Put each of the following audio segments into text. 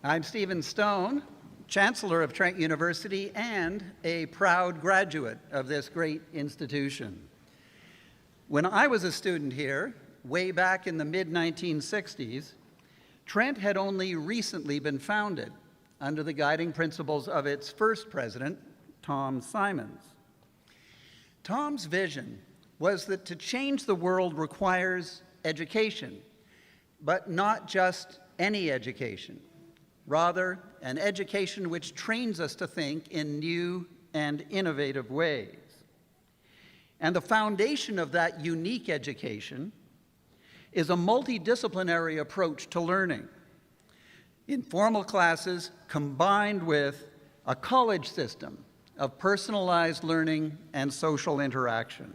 I'm Stephen Stone, Chancellor of Trent University and a proud graduate of this great institution. When I was a student here, way back in the mid-1960s, Trent had only recently been founded under the guiding principles of its first president, Tom Simons. Tom's vision was that to change the world requires education, but not just any education. Rather, an education which trains us to think in new and innovative ways. And the foundation of that unique education is a multidisciplinary approach to learning. Informal classes combined with a college system of personalized learning and social interaction.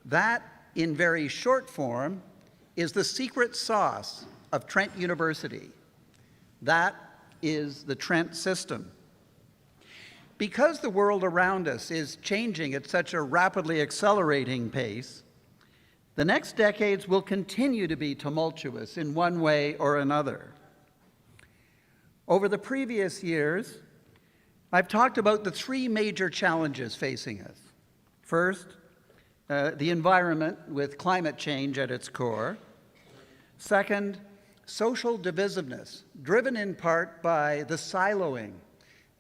That, in very short form, is the secret sauce of Trent University. That is the Trent system. Because the world around us is changing at such a rapidly accelerating pace, the next decades will continue to be tumultuous in one way or another. Over the previous years, I've talked about the three major challenges facing us. First, the environment with climate change at its core. Second, social divisiveness, driven in part by the siloing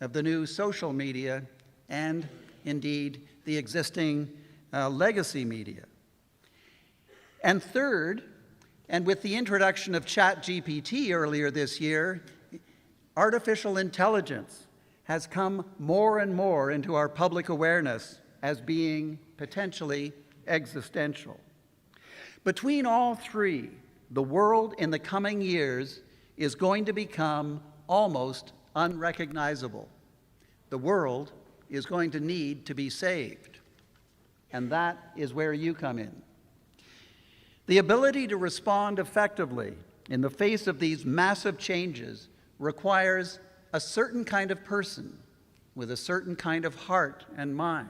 of the new social media and, indeed, the existing legacy media. And third, and with the introduction of ChatGPT earlier this year, artificial intelligence has come more and more into our public awareness as being potentially existential. Between all three, the world in the coming years is going to become almost unrecognizable. The world is going to need to be saved. And that is where you come in. The ability to respond effectively in the face of these massive changes requires a certain kind of person with a certain kind of heart and mind,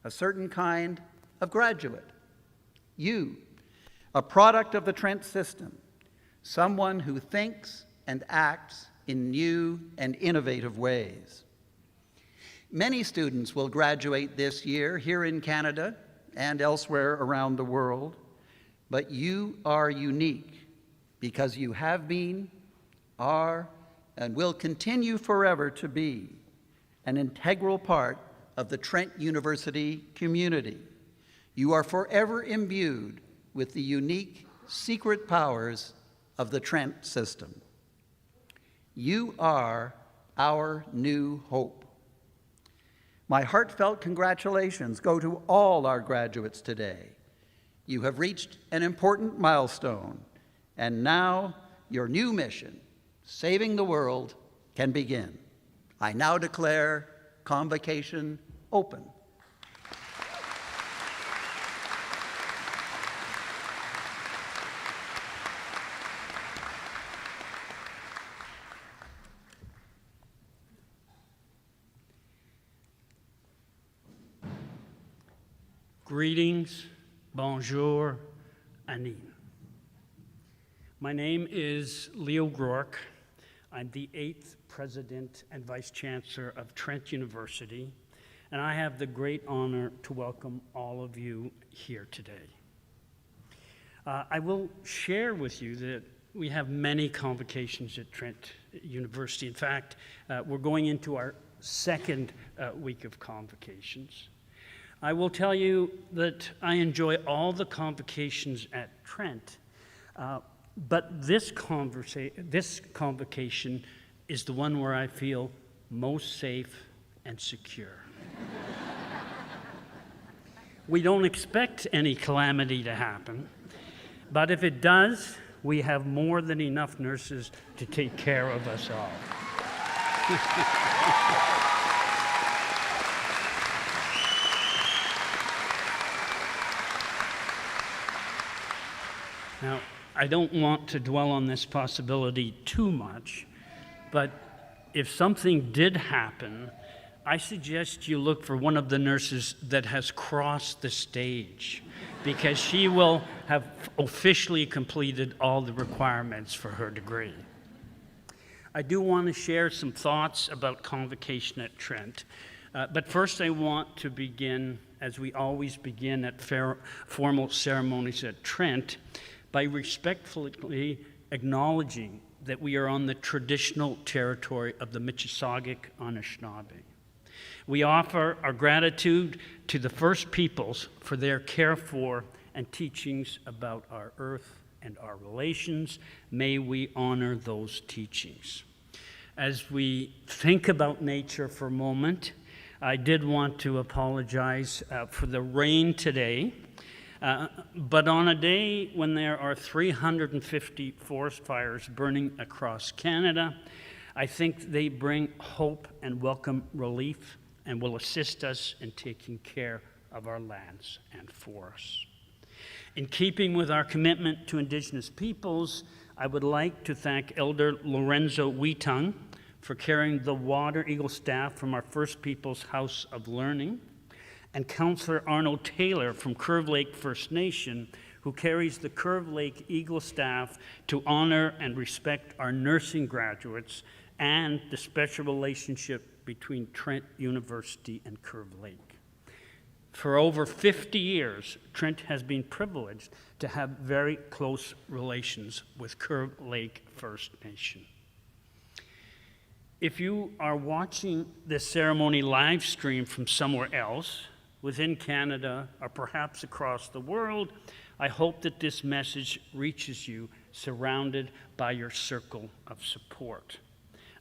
a certain kind of graduate. You, a product of the Trent system, someone who thinks and acts in new and innovative ways. Many students will graduate this year here in Canada and elsewhere around the world, but you are unique because you have been, are, and will continue forever to be an integral part of the Trent University community. You are forever imbued with the unique secret powers of the Trent system. You are our new hope. My heartfelt congratulations go to all our graduates today. You have reached an important milestone, and now your new mission, saving the world, can begin. I now declare Convocation open. Greetings, bonjour, Anin. My name is Leo Groark. I'm the 8th President and Vice Chancellor of Trent University, and I have the great honor to welcome all of you here today. I will share with you that we have many convocations at Trent University. In fact, we're going into our second week of convocations. I will tell you that I enjoy all the convocations at Trent, but this convocation is the one where I feel most safe and secure. We don't expect any calamity to happen, but if it does, we have more than enough nurses to take care of us all. Now, I don't want to dwell on this possibility too much, but if something did happen, I suggest you look for one of the nurses that has crossed the stage, because she will have officially completed all the requirements for her degree. I do want to share some thoughts about Convocation at Trent. But first I want to begin, as we always begin at formal ceremonies at Trent, by respectfully acknowledging that we are on the traditional territory of the Mississauga Anishinaabe. We offer our gratitude to the First Peoples for their care for and teachings about our earth and our relations. May we honor those teachings. As we think about nature for a moment, I did want to apologize for the rain today, but on a day when there are 350 forest fires burning across Canada, I think they bring hope and welcome relief and will assist us in taking care of our lands and forests. In keeping with our commitment to Indigenous peoples, I would like to thank Elder Lorenzo Wheatung for carrying the Water Eagle staff from our First Peoples House of Learning, and Councillor Arnold Taylor from Curve Lake First Nation, who carries the Curve Lake Eagle staff to honor and respect our nursing graduates and the special relationship between Trent University and Curve Lake. For over 50 years, Trent has been privileged to have very close relations with Curve Lake First Nation. If you are watching this ceremony live stream from somewhere else, within Canada or perhaps across the world, I hope that this message reaches you surrounded by your circle of support.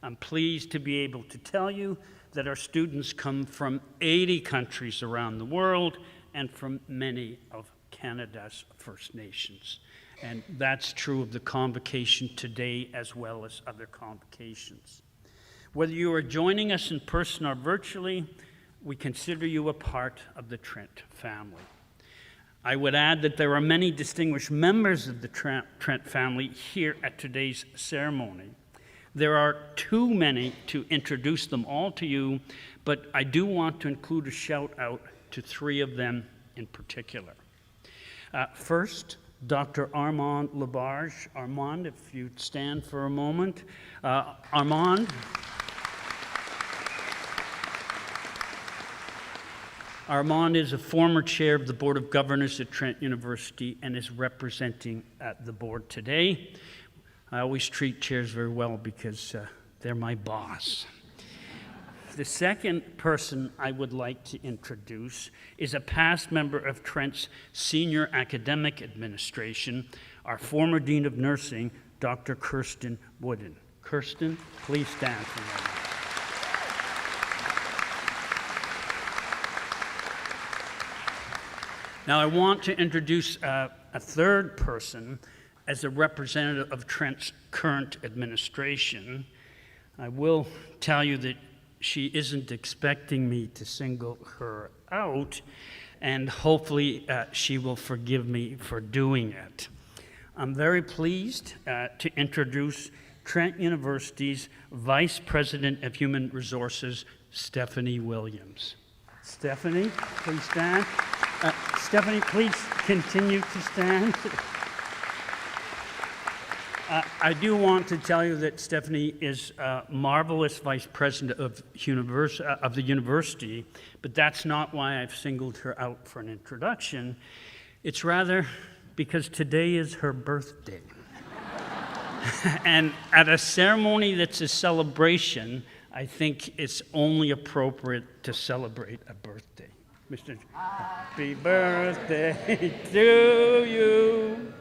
I'm pleased to be able to tell you that our students come from 80 countries around the world and from many of Canada's First Nations. And that's true of the convocation today as well as other convocations. Whether you are joining us in person or virtually, we consider you a part of the Trent family. I would add that there are many distinguished members of the Trent family here at today's ceremony. There are too many to introduce them all to you, but I do want to include a shout out to three of them in particular. First, Dr. Armand Labarge. Armand, if you'd stand for a moment. Armand is a former chair of the Board of Governors at Trent University and is representing the board today. I always treat chairs very well because they're my boss. The second person I would like to introduce is a past member of Trent's senior academic administration, our former Dean of Nursing, Dr. Kirsten Wooden. Kirsten, please stand for a moment. Now I want to introduce a third person as a representative of Trent's current administration. I will tell you that she isn't expecting me to single her out, and hopefully she will forgive me for doing it. I'm very pleased to introduce Trent University's Vice President of Human Resources, Stephanie Williams. Stephanie, please stand. Stephanie, please continue to stand. I do want to tell you that Stephanie is a marvelous vice president of the university, but that's not why I've singled her out for an introduction. It's rather because today is her birthday. And at a ceremony that's a celebration, I think it's only appropriate to celebrate a birthday. Mr. Happy birthday to you.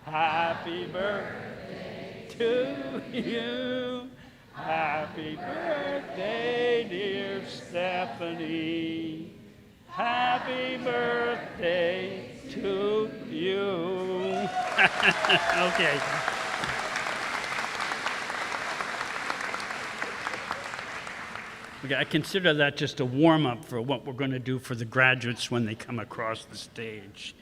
Happy birthday to you. Happy birthday, dear Stephanie. Happy birthday to you. Okay. I consider that just a warm-up for what we're going to do for the graduates when they come across the stage.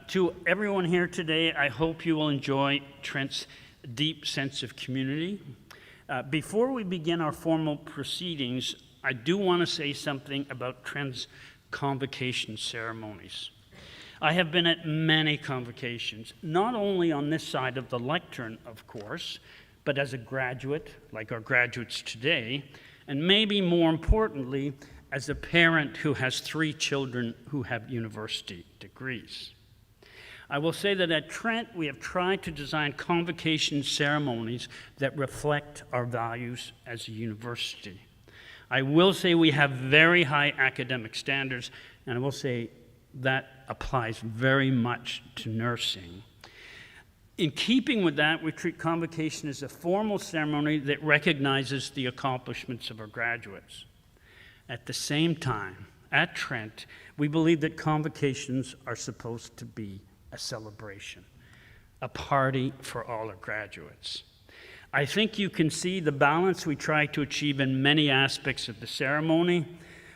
To everyone here today, I hope you will enjoy Trent's deep sense of community. Before we begin our formal proceedings, I do want to say something about Trent's convocation ceremonies. I have been at many convocations, not only on this side of the lectern, of course, but as a graduate, like our graduates today, and maybe more importantly, as a parent who has 3 children who have university degrees. I will say that at Trent, we have tried to design convocation ceremonies that reflect our values as a university. I will say we have very high academic standards, and I will say that applies very much to nursing. In keeping with that, we treat convocation as a formal ceremony that recognizes the accomplishments of our graduates. At the same time, at Trent, we believe that convocations are supposed to be a celebration, a party for all our graduates. I think you can see the balance we try to achieve in many aspects of the ceremony.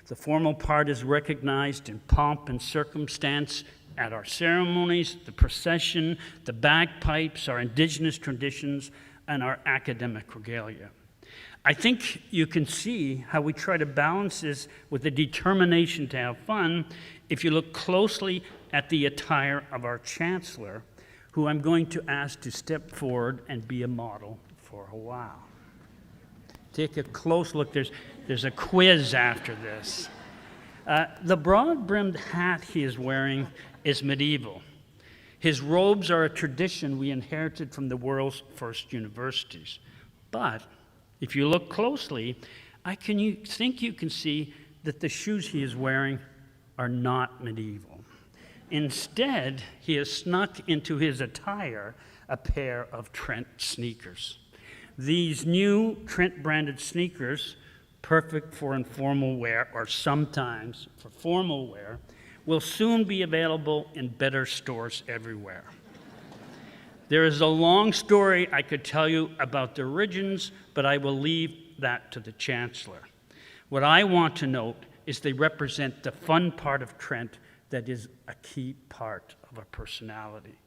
The formal part is recognized in pomp and circumstance at our ceremonies, the procession, the bagpipes, our Indigenous traditions, and our academic regalia. I think you can see how we try to balance this with a determination to have fun if you look closely at the attire of our Chancellor, who I'm going to ask to step forward and be a model for a while. Take a close look. There's a quiz after this. The broad-brimmed hat he is wearing is medieval. His robes are a tradition we inherited from the world's first universities. But if you look closely, think you can see that the shoes he is wearing are not medieval. Instead, he has snuck into his attire a pair of Trent sneakers. These new Trent-branded sneakers, perfect for informal wear or sometimes for formal wear, will soon be available in better stores everywhere. There is a long story I could tell you about the origins, but I will leave that to the Chancellor. What I want to note is they represent the fun part of Trent that is a key part of our personality.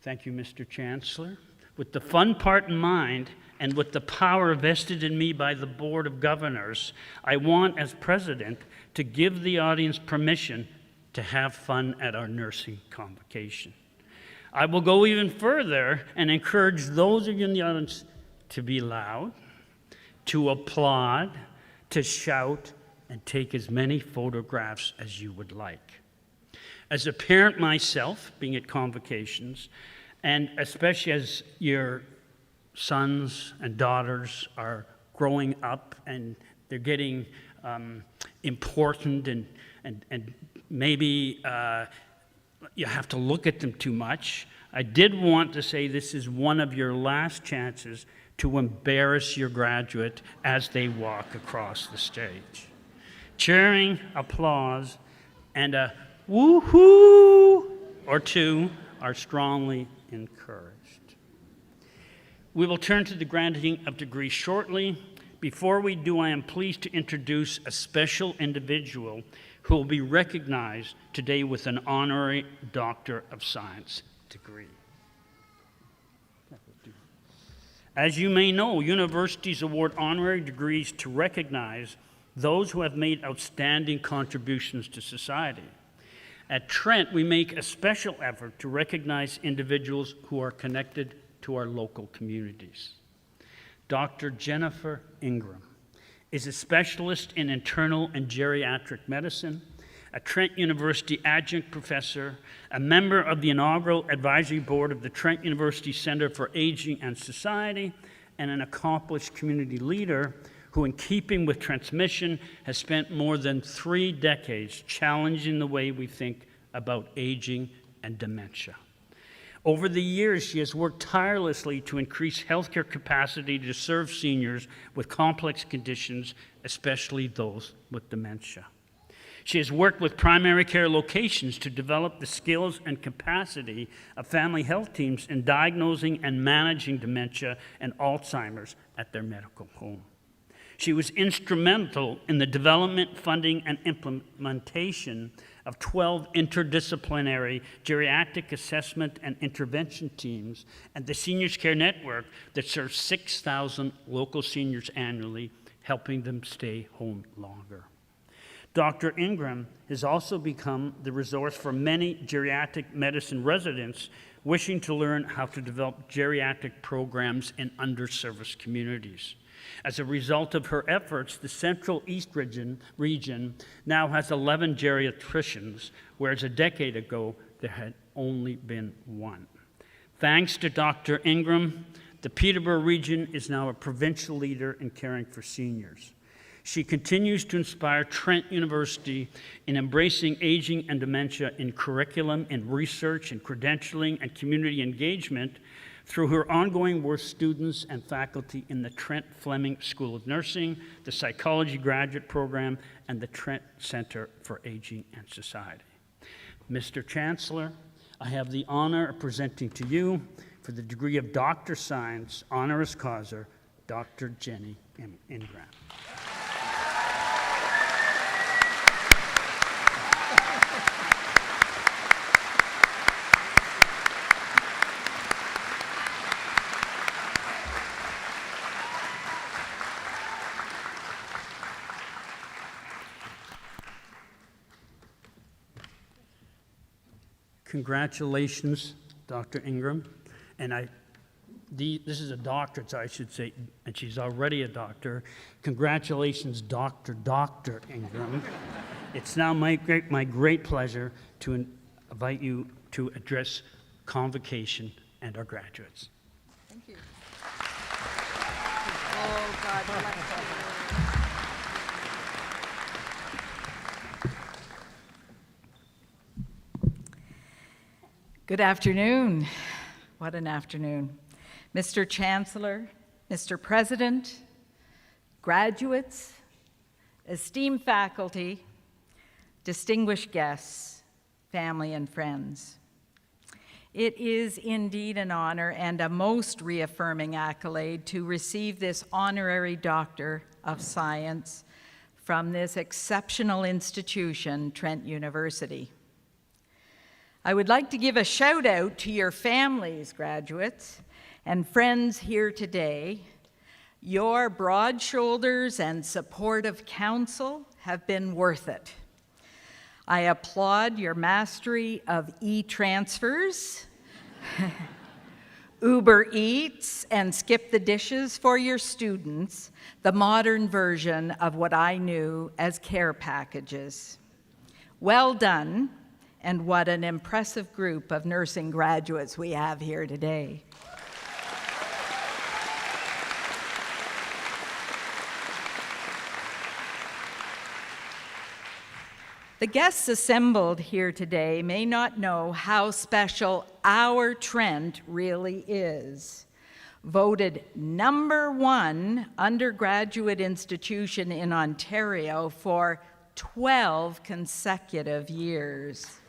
Thank you, Mr. Chancellor. With the fun part in mind, and with the power vested in me by the Board of Governors, I want, as President, to give the audience permission to have fun at our nursing convocation. I will go even further and encourage those of you in the audience to be loud, to applaud, to shout, and take as many photographs as you would like. As a parent myself, being at convocations, and especially as your sons and daughters are growing up and they're getting important and maybe you have to look at them too much, I did want to say this is one of your last chances to embarrass your graduate as they walk across the stage. Cheering, applause, and a woo-hoo or two are strongly encouraged. We will turn to the granting of degrees shortly. Before we do, I am pleased to introduce a special individual who will be recognized today with an Honorary Doctor of Science degree. As you may know, universities award honorary degrees to recognize those who have made outstanding contributions to society. At Trent, we make a special effort to recognize individuals who are connected to our local communities. Dr. Jennifer Ingram is a specialist in internal and geriatric medicine, a Trent University adjunct professor, a member of the inaugural advisory board of the Trent University Center for Aging and Society, and an accomplished community leader who, in keeping with Trent's mission, has spent more than 3 decades challenging the way we think about aging and dementia. Over the years, she has worked tirelessly to increase healthcare capacity to serve seniors with complex conditions, especially those with dementia. She has worked with primary care locations to develop the skills and capacity of family health teams in diagnosing and managing dementia and Alzheimer's at their medical home. She was instrumental in the development, funding, and implementation of 12 interdisciplinary geriatric assessment and intervention teams and the Seniors Care Network that serves 6,000 local seniors annually, helping them stay home longer. Dr. Ingram has also become the resource for many geriatric medicine residents wishing to learn how to develop geriatric programs in underserviced communities. As a result of her efforts, the Central East region now has 11 geriatricians, whereas a decade ago there had only been one. Thanks to Dr. Ingram, the Peterborough region is now a provincial leader in caring for seniors. She continues to inspire Trent University in embracing aging and dementia in curriculum, in research, in credentialing, and community engagement through her ongoing work with students and faculty in the Trent Fleming School of Nursing, the Psychology Graduate Program, and the Trent Center for Aging and Society. Mr. Chancellor, I have the honor of presenting to you, for the degree of Doctor of Science, honoris causa, Dr. Jenny Ingram. Congratulations, Dr. Ingram. And this is a doctorate, so I should say, and she's already a doctor. Congratulations, Dr. Ingram. It's now my great pleasure to invite you to address Convocation and our graduates. Thank you. Oh, God bless you. Good afternoon. What an afternoon. Mr. Chancellor, Mr. President, graduates, esteemed faculty, distinguished guests, family and friends. It is indeed an honor and a most reaffirming accolade to receive this Honorary Doctor of Science from this exceptional institution, Trent University. I would like to give a shout out to your families, graduates, and friends here today. Your broad shoulders and supportive counsel have been worth it. I applaud your mastery of e-transfers, Uber Eats, and Skip the Dishes for your students, the modern version of what I knew as care packages. Well done. And what an impressive group of nursing graduates we have here today. The guests assembled here today may not know how special our Trent really is. Voted #1 undergraduate institution in Ontario for 12 consecutive years.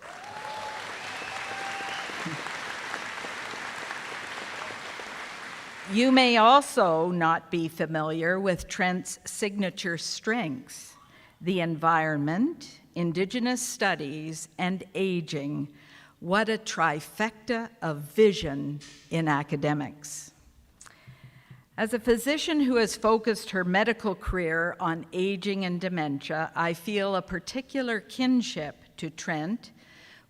You may also not be familiar with Trent's signature strengths: the environment, Indigenous studies, and aging. What a trifecta of vision in academics. As a physician who has focused her medical career on aging and dementia, I feel a particular kinship to Trent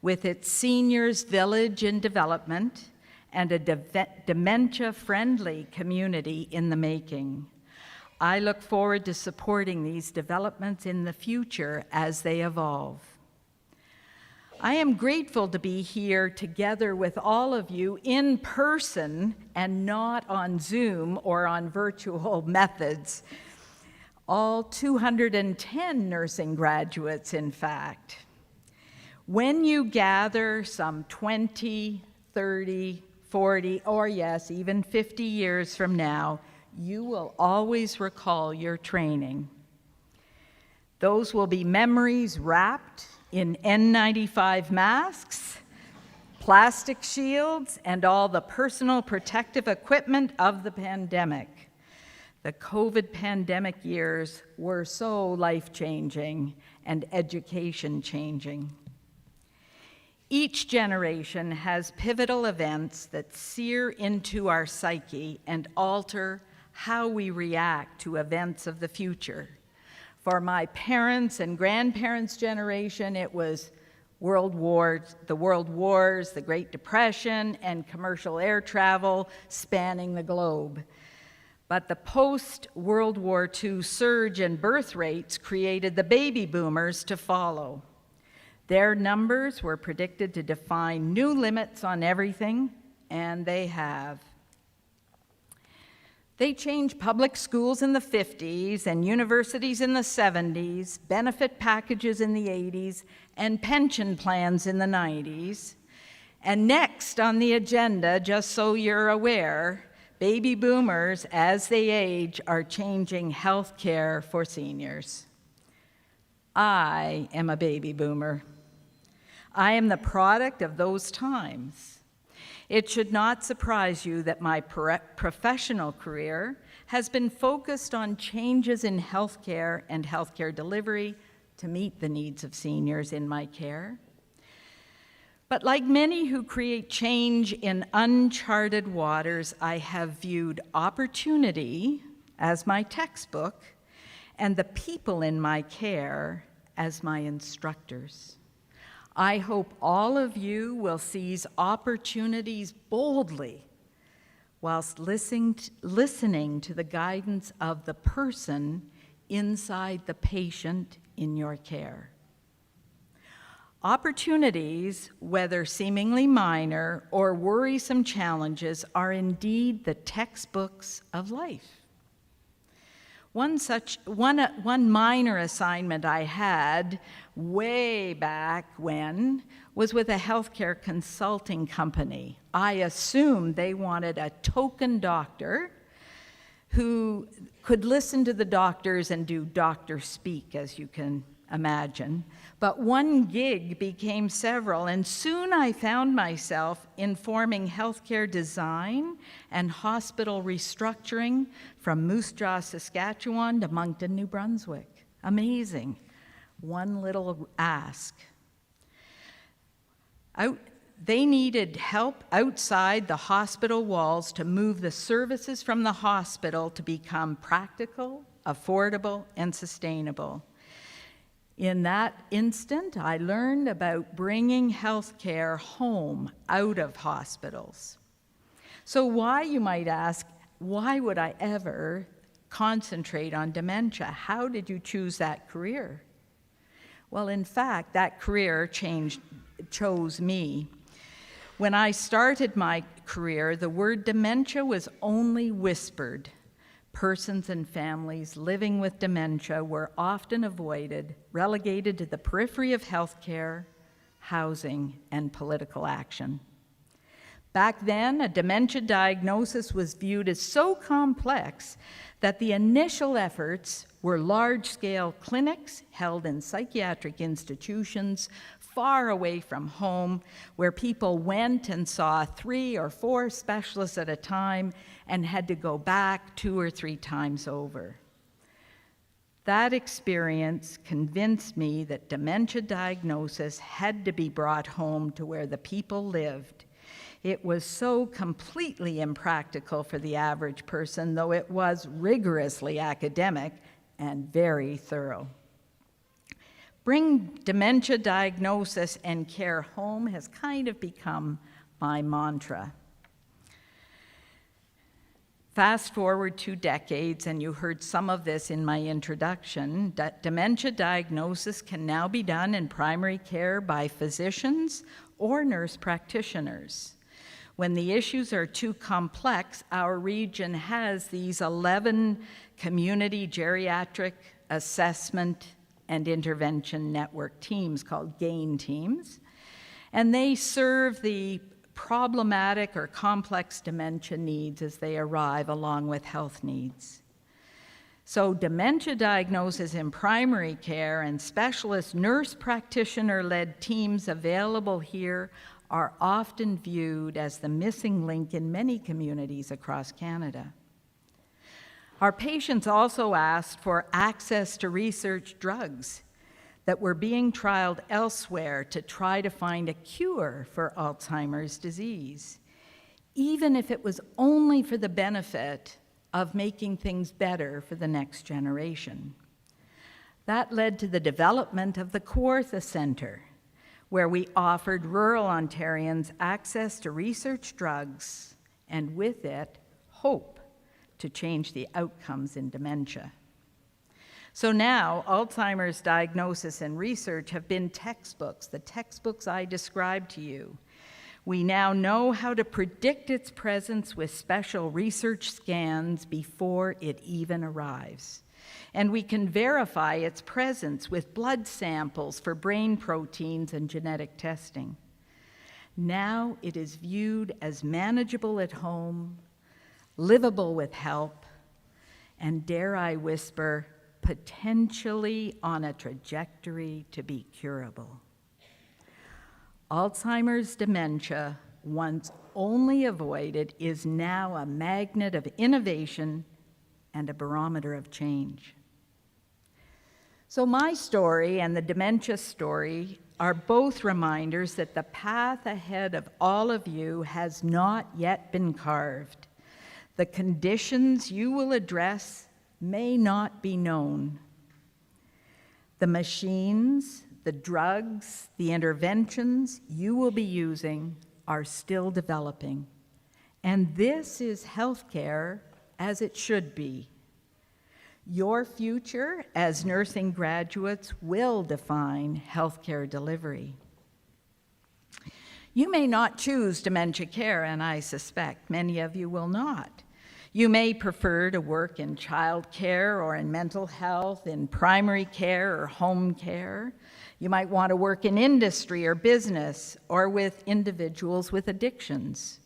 with its seniors village in development and a dementia-friendly community in the making. I look forward to supporting these developments in the future as they evolve. I am grateful to be here together with all of you in person and not on Zoom or on virtual methods. All 210 nursing graduates, in fact. When you gather some 20, 30, 40, or yes, even 50 years from now, you will always recall your training. Those will be memories wrapped in N95 masks, plastic shields, and all the personal protective equipment of the pandemic. The COVID pandemic years were so life-changing and education-changing. Each generation has pivotal events that sear into our psyche and alter how we react to events of the future. For my parents' and grandparents' generation, it was the World Wars, the Great Depression, and commercial air travel spanning the globe. But the post-World War II surge in birth rates created the baby boomers to follow. Their numbers were predicted to define new limits on everything, and they have. They changed public schools in the 50s and universities in the 70s, benefit packages in the 80s, and pension plans in the 90s. And next on the agenda, just so you're aware, baby boomers, as they age, are changing health care for seniors. I am a baby boomer. I am the product of those times. It should not surprise you that my professional career has been focused on changes in healthcare and healthcare delivery to meet the needs of seniors in my care. But like many who create change in uncharted waters, I have viewed opportunity as my textbook and the people in my care as my instructors. I hope all of you will seize opportunities boldly whilst listening to the guidance of the person inside the patient in your care. Opportunities, whether seemingly minor or worrisome challenges, are indeed the textbooks of life. One minor assignment I had way back when was with a healthcare consulting company. I assumed they wanted a token doctor who could listen to the doctors and do doctor speak, as you can imagine. But one gig became several, and soon I found myself informing healthcare design and hospital restructuring from Moose Jaw, Saskatchewan to Moncton, New Brunswick. Amazing. One little ask. They needed help outside the hospital walls to move the services from the hospital to become practical, affordable, and sustainable. In that instant, I learned about bringing healthcare home out of hospitals. So why, you might ask, why would I ever concentrate on dementia? How did you choose that career? Well, in fact, that career chose me. When I started my career, the word dementia was only whispered. Persons and families living with dementia were often avoided, relegated to the periphery of healthcare, housing, and political action. Back then, a dementia diagnosis was viewed as so complex that the initial efforts were large-scale clinics held in psychiatric institutions far away from home, where people went and saw 3 or 4 specialists at a time and had to go back 2 or 3 times over. That experience convinced me that dementia diagnosis had to be brought home to where the people lived. It was so completely impractical for the average person, though it was rigorously academic and very thorough. Bring dementia diagnosis and care home has kind of become my mantra. Fast forward 2 decades, and you heard some of this in my introduction, that dementia diagnosis can now be done in primary care by physicians or nurse practitioners. When the issues are too complex, our region has these 11 community geriatric assessment and intervention network teams called GAIN teams, and they serve the problematic or complex dementia needs as they arrive along with health needs. So dementia diagnosis in primary care and specialist nurse practitioner-led teams available here are often viewed as the missing link in many communities across Canada. Our patients also asked for access to research drugs that were being trialed elsewhere to try to find a cure for Alzheimer's disease, even if it was only for the benefit of making things better for the next generation. That led to the development of the Kawartha Centre, where we offered rural Ontarians access to research drugs and with it, hope to change the outcomes in dementia. So now, Alzheimer's diagnosis and research have been textbooks, the textbooks I described to you. We now know how to predict its presence with special research scans before it even arrives. And we can verify its presence with blood samples for brain proteins and genetic testing. Now it is viewed as manageable at home, livable with help, and dare I whisper, potentially on a trajectory to be curable. Alzheimer's dementia, once only avoided, is now a magnet of innovation and a barometer of change. So my story and the dementia story are both reminders that the path ahead of all of you has not yet been carved. The conditions you will address may not be known. The machines, the drugs, the interventions you will be using are still developing. And this is healthcare as it should be. Your future as nursing graduates will define healthcare delivery. You may not choose dementia care, and I suspect many of you will not. You may prefer to work in child care or in mental health, in primary care or home care. You might want to work in industry or business or with individuals with addictions.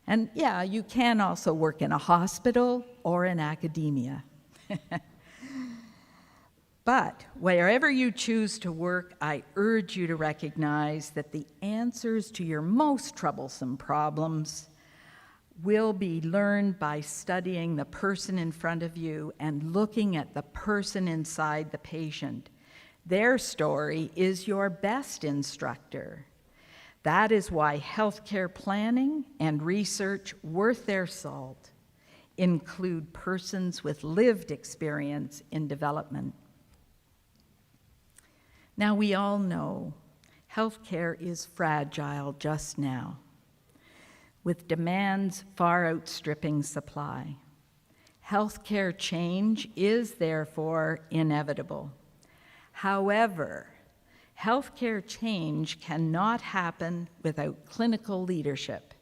And yeah, you can also work in a hospital or in academia. But wherever you choose to work, I urge you to recognize that the answers to your most troublesome problems will be learned by studying the person in front of you and looking at the person inside the patient. Their story is your best instructor. That is why healthcare planning and research worth their salt include persons with lived experience in development. Now, we all know healthcare is fragile just now, with demands far outstripping supply. Healthcare change is therefore inevitable. However, healthcare change cannot happen without clinical leadership.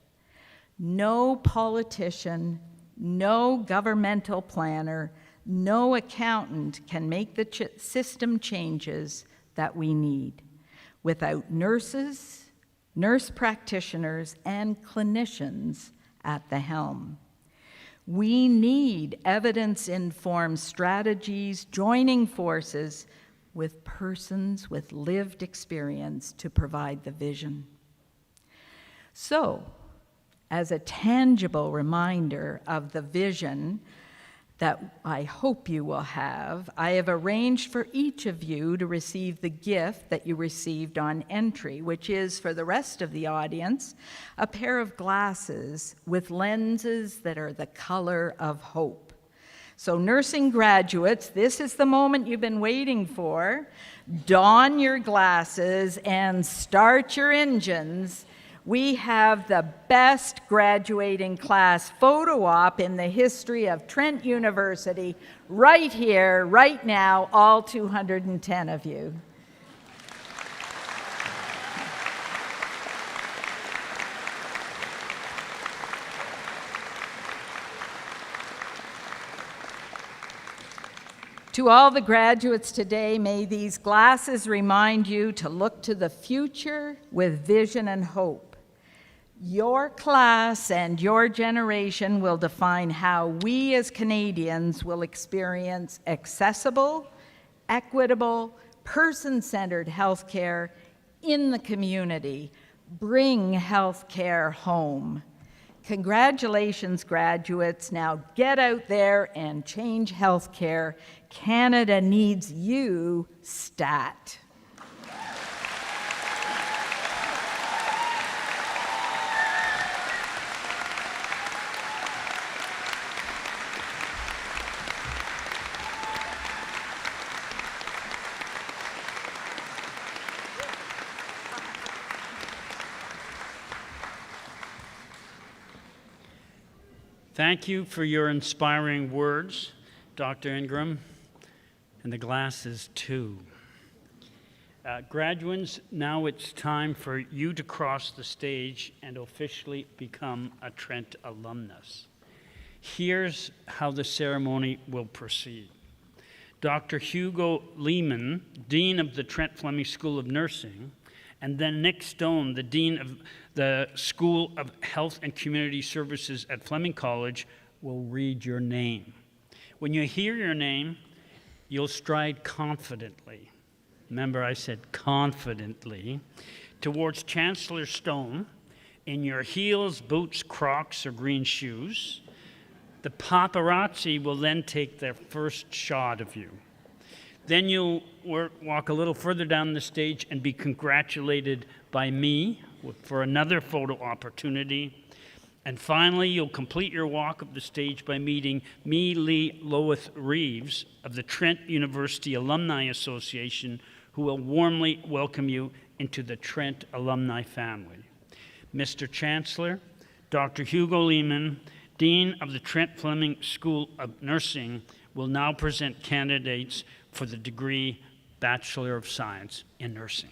No politician, no governmental planner, no accountant can make the system changes that we need without nurses, nurse practitioners, and clinicians at the helm. We need evidence-informed strategies joining forces with persons with lived experience to provide the vision. So, as a tangible reminder of the vision that I hope you will have, I have arranged for each of you to receive the gift that you received on entry, which is, for the rest of the audience, a pair of glasses with lenses that are the color of hope. So nursing graduates, this is the moment you've been waiting for. Don your glasses and start your engines. We have the best graduating class photo op in the history of Trent University, right here, right now, all 210 of you. To all the graduates today, may these glasses remind you to look to the future with vision and hope. Your class and your generation will define how we as Canadians will experience accessible, equitable, person-centered healthcare in the community. Bring healthcare home. Congratulations, graduates. Now get out there and change healthcare. Canada needs you, stat. Thank you for your inspiring words, Dr. Ingram, and the glasses too. Graduates, now it's time for you to cross the stage and officially become a Trent alumnus. Here's how the ceremony will proceed. Dr. Hugo Lehman, Dean of the Trent Fleming School of Nursing, and then Nick Stone, the Dean of the School of Health and Community Services at Fleming College, will read your name. When you hear your name, you'll stride confidently. Remember, I said confidently, towards Chancellor Stone in your heels, boots, Crocs, or green shoes. The paparazzi will then take their first shot of you. Then you'll walk a little further down the stage and be congratulated by me for another photo opportunity. And finally, you'll complete your walk up the stage by meeting me, Lee Lois Reeves of the Trent University Alumni Association, who will warmly welcome you into the Trent alumni family. Mr. Chancellor, Dr. Hugo Lehman, Dean of the Trent Fleming School of Nursing, will now present candidates for the degree Bachelor of Science in Nursing.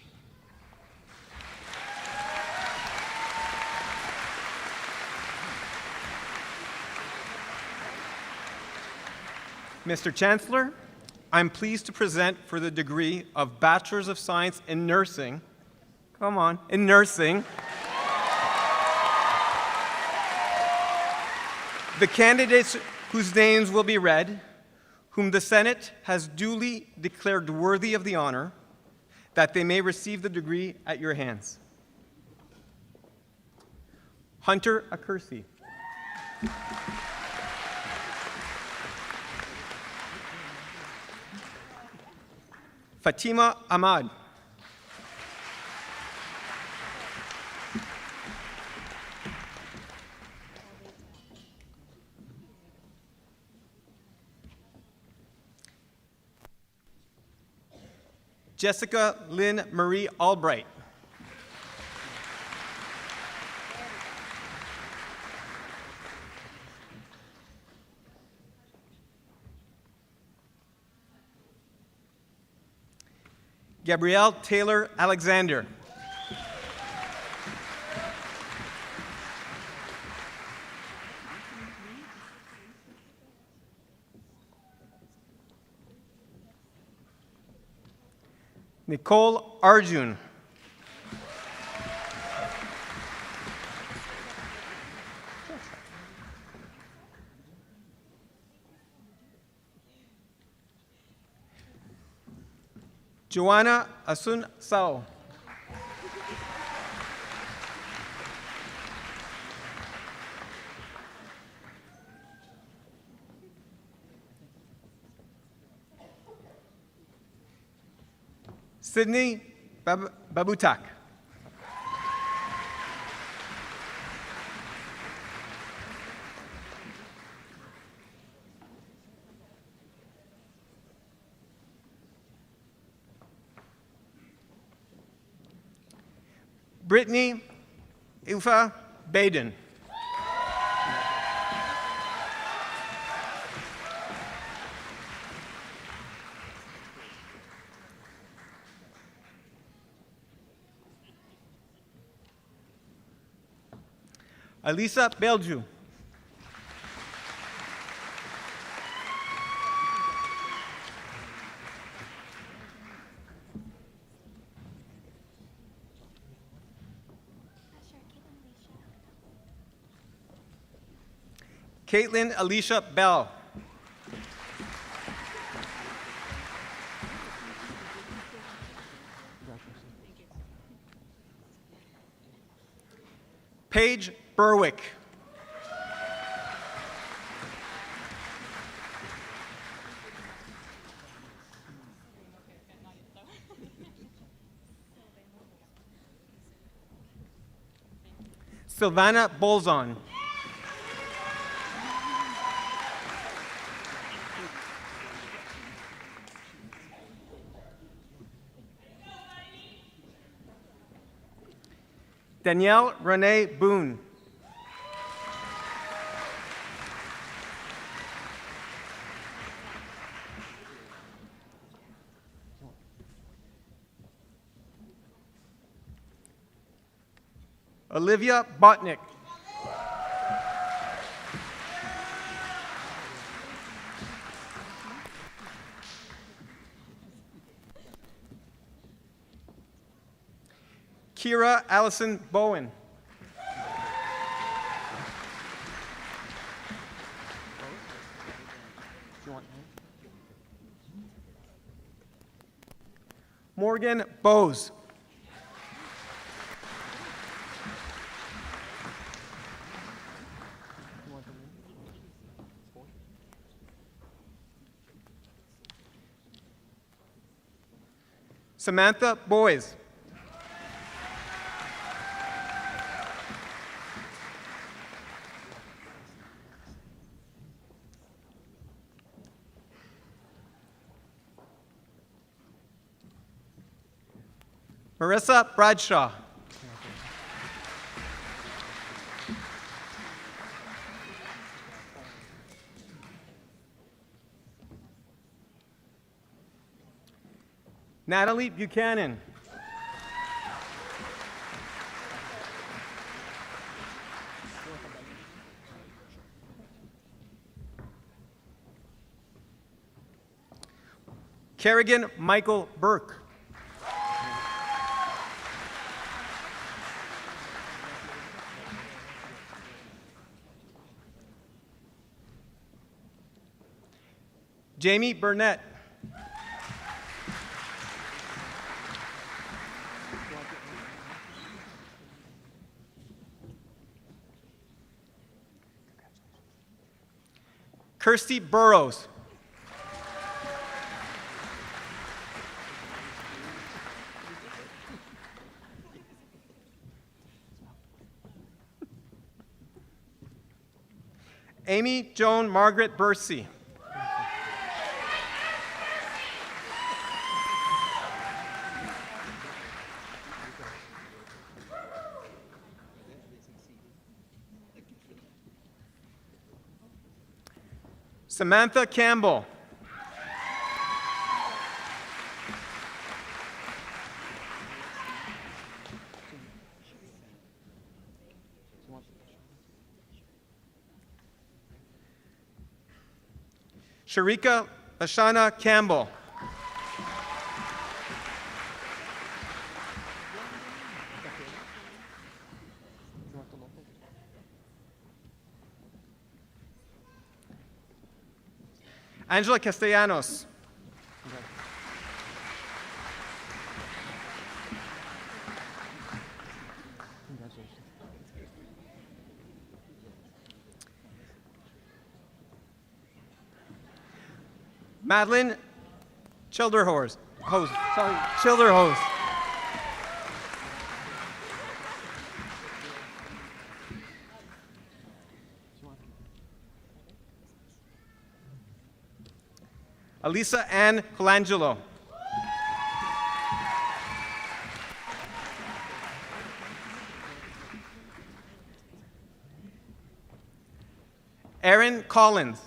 Mr. Chancellor, I'm pleased to present for the degree of Bachelors of Science in Nursing, in nursing, the candidates whose names will be read, whom the Senate has duly declared worthy of the honor, that they may receive the degree at your hands. Hunter Accursi. Fatima Ahmad. Jessica Lynn Marie Albright. Gabrielle Taylor Alexander. Nicole Arjun. Joanna Asun Sao. Sydney Babutak. Brittany Ufa Baden. Alisa Belju. Caitlin Alicia Bell. Paige Berwick. Sylvana Bolzon. Danielle Renee Boone. Olivia Botnick. Kira Allison Bowen. Morgan Bowes. Samantha Boys. Marissa Bradshaw. Natalie Buchanan. Kerrigan Michael Burke. Jamie Burnett. Kirsty Burrows. Amy Joan Margaret Bursey. Samantha Campbell. Sharika Ashana Campbell. Angela Castellanos. Madeline Childerhorse. Childerhose. Alisa Ann Colangelo. Erin Collins.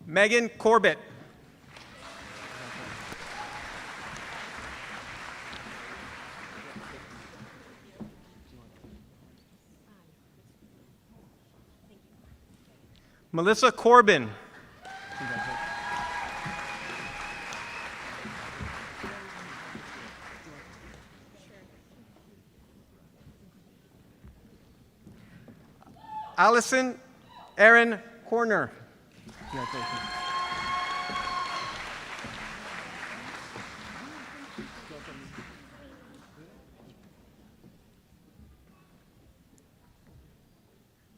Megan Corbett. Melissa Corbin. Allison Erin Corner.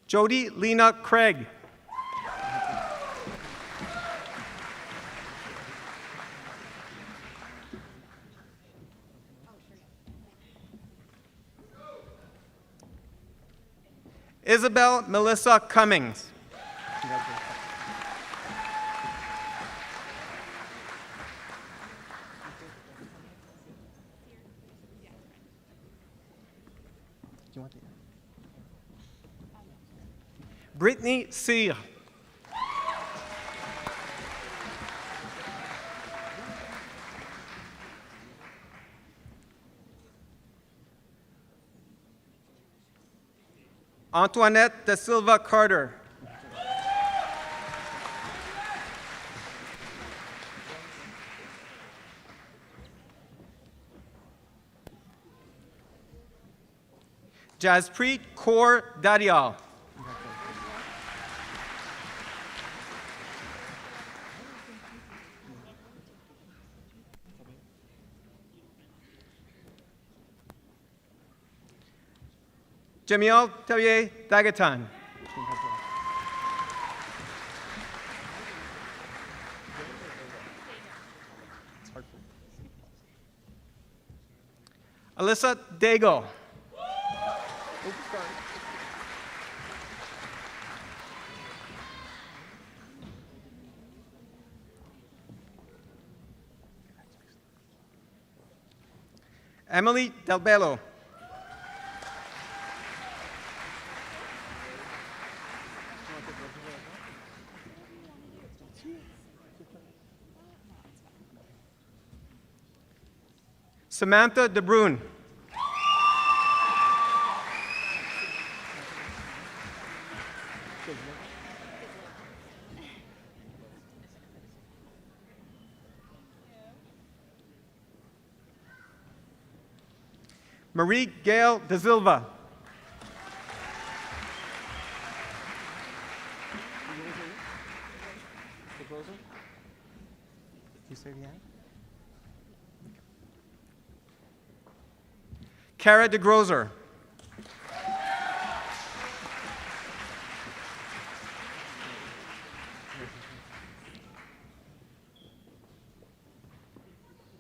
Jody Lena Craig. Isabel Melissa Cummings. Brittany Cyr. Antoinette da Silva Carter. Jaspreet Kaur Dadial. Jamiel Tawier Dagatan. Alyssa Daigle. Emily Del Bello. Samantha De Bruin. Marie Gail De Silva. Cara de Grozer.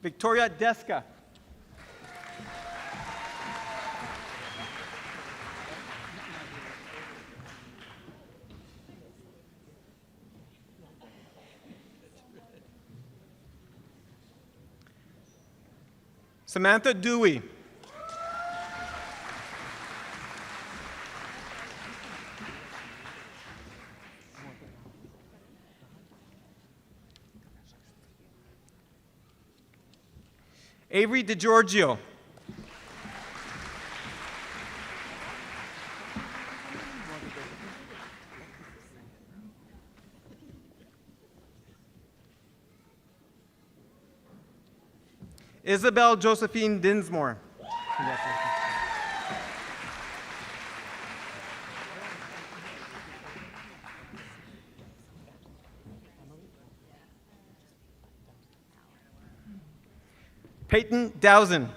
Victoria Deska. Samantha Dewey. Avery DeGiorgio. Isabel Josephine Dinsmore. Peyton Dowson.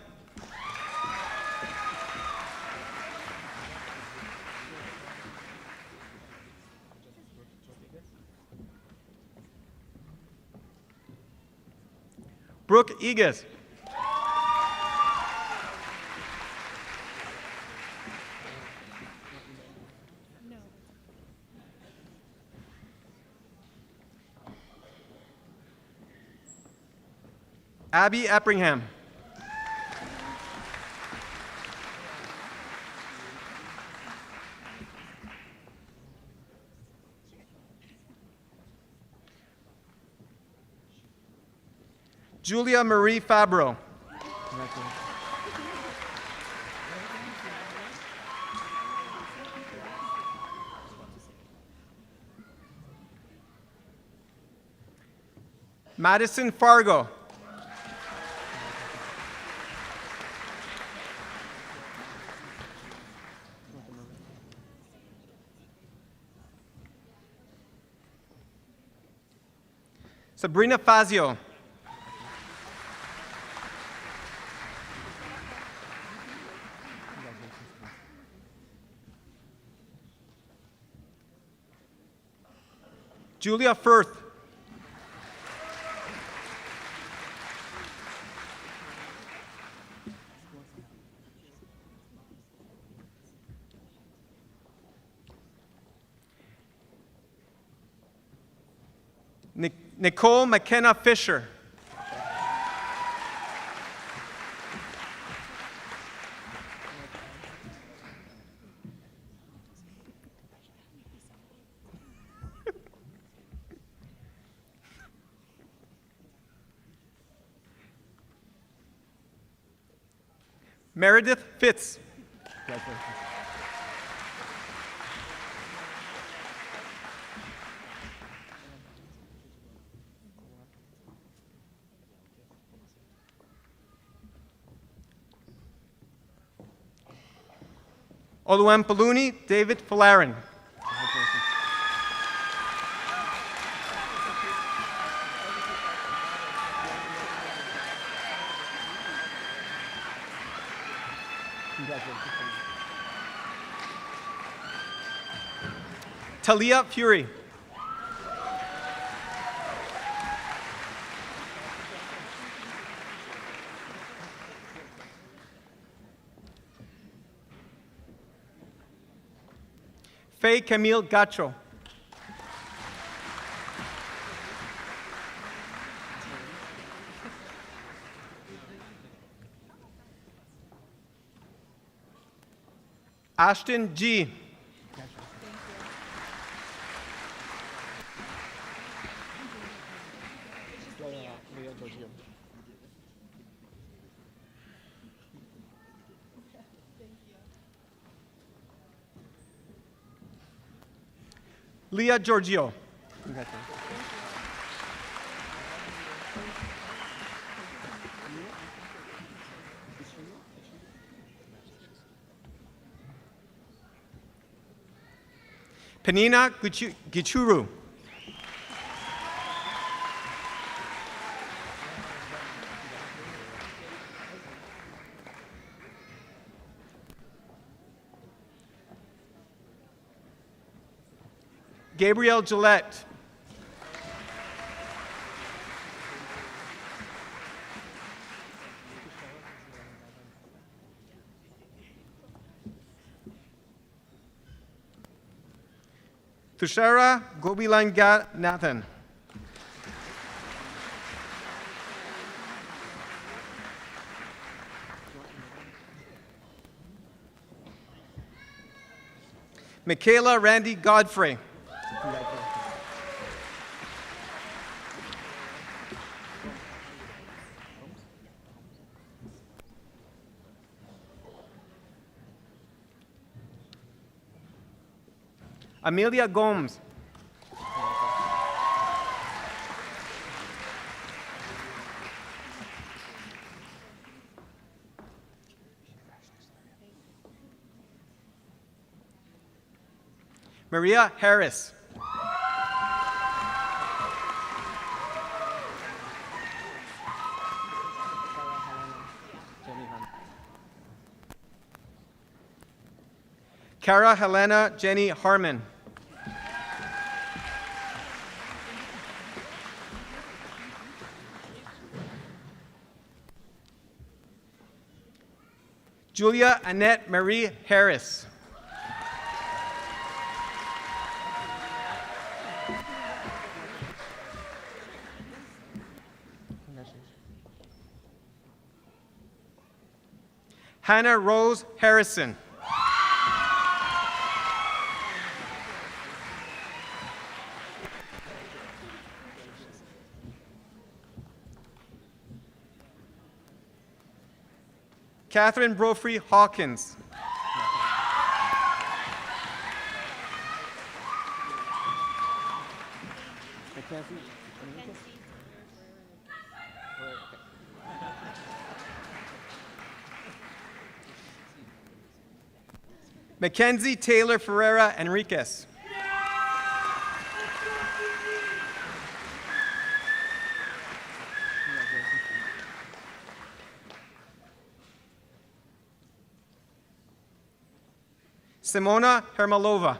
Brooke Egas. Abby Eppringham. Julia Marie Fabro. Madison Fargo. Sabrina Fazio. Julia Firth. Nicole McKenna Fisher. Meredith Fitz. Oluwampaluni David Falarin. Talia Fury. Faye Camille Gacho. Ashton G. Leah Giorgio. Penina Gichuru. Gabrielle Gillette. Tushara Gobilanga Nathan. Michaela Randy Godfrey. Amelia Gomes. Maria Harris. Cara Helena Jenny Harmon. Julia Annette Marie Harris. Hannah Rose Harrison. Catherine Brophy Hawkins. Mackenzie Taylor Ferreira Enriquez. Simona Hermalova.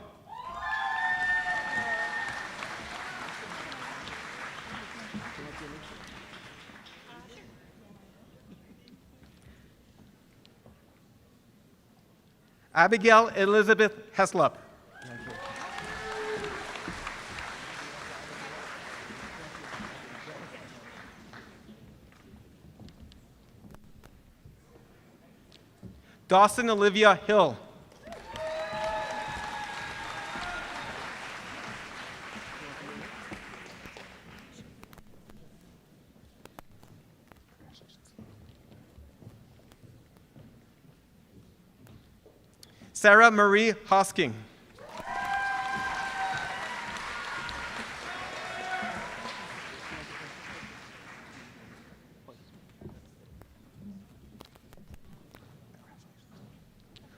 Abigail Elizabeth Heslop. Dawson Olivia Hill. Sarah Marie Hosking.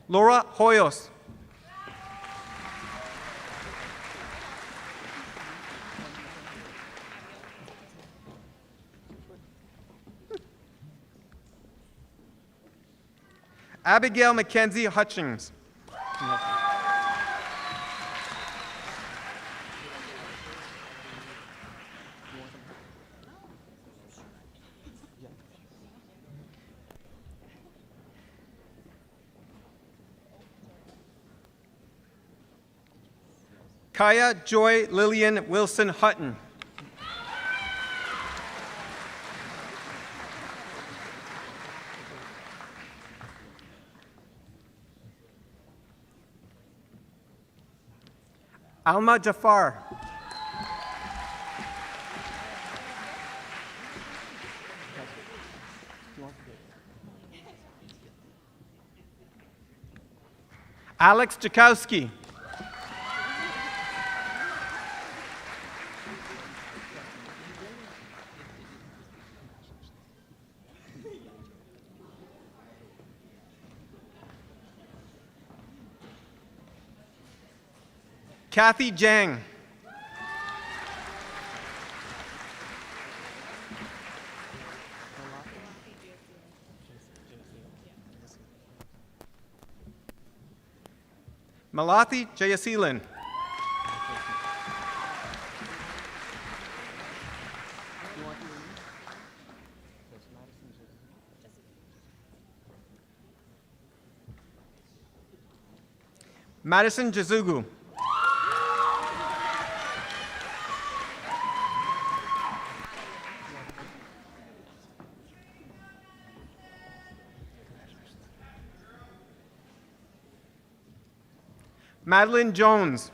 Laura Hoyos. Abigail Mackenzie Hutchings. Kaya Joy Lillian Wilson Hutton. Alma Jafar. Alex Jakowski. Kathy Jang. Malathi Jayasilan. Madison Jazugu. Madeline Jones.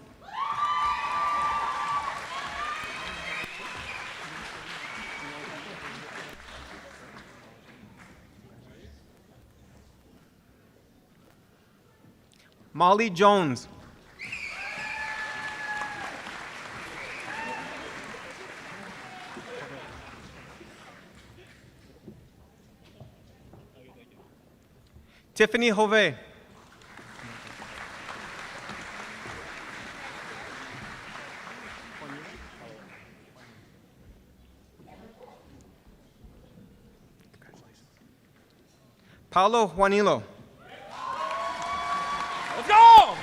Molly Jones. Tiffany Hove. Paulo Juanilo. Let's go!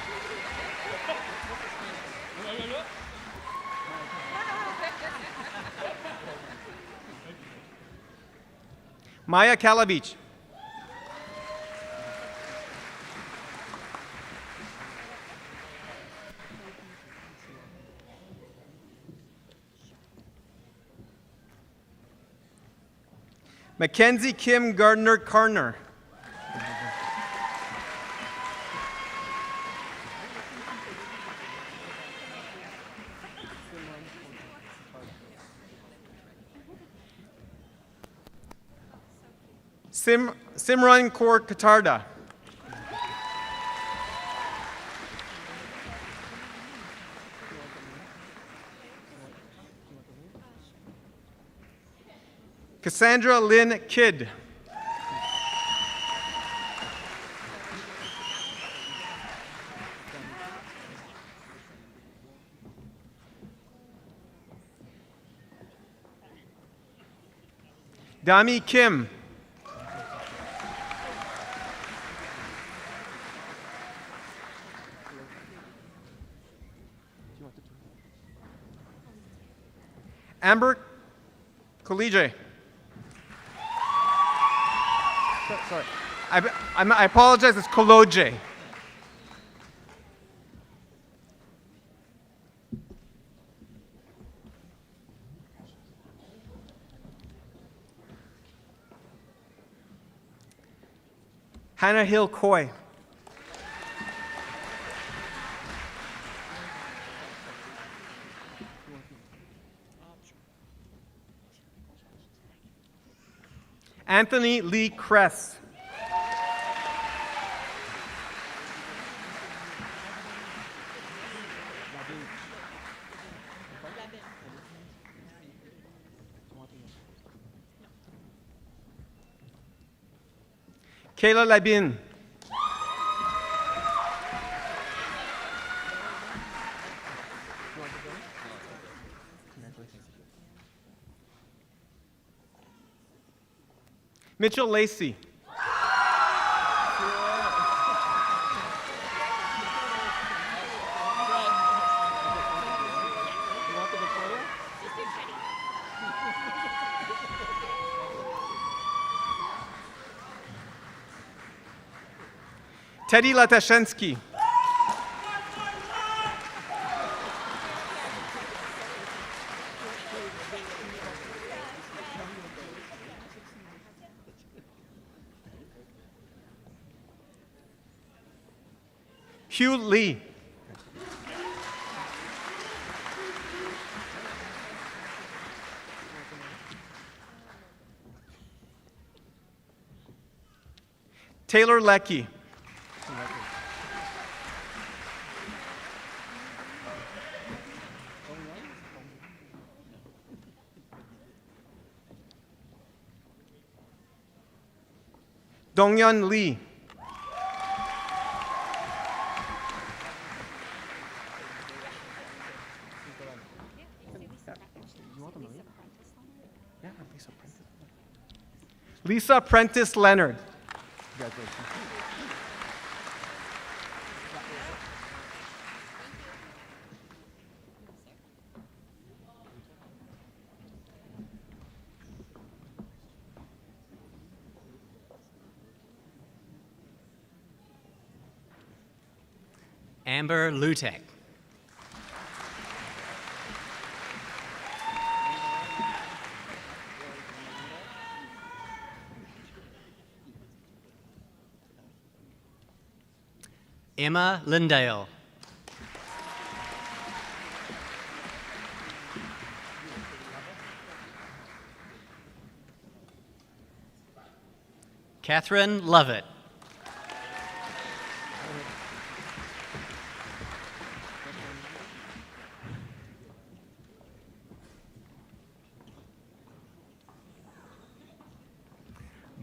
Maya Kalabich. Mackenzie Kim Gardner Carner. Simran Kaur Katarda. Cassandra Lynn Kidd. Dami Kim. Amber Collige. Sorry, I apologize, it's Colloge. Hannah Hill Coy. Anthony Lee Kress. Kayla Labine. Mitchell Lacey. Teddy Latashensky. Hugh Lee. Taylor Leckie. Donghyun Lee. Lisa Prentice Leonard. Amber Lutek. Emma Lindale. Catherine Lovett.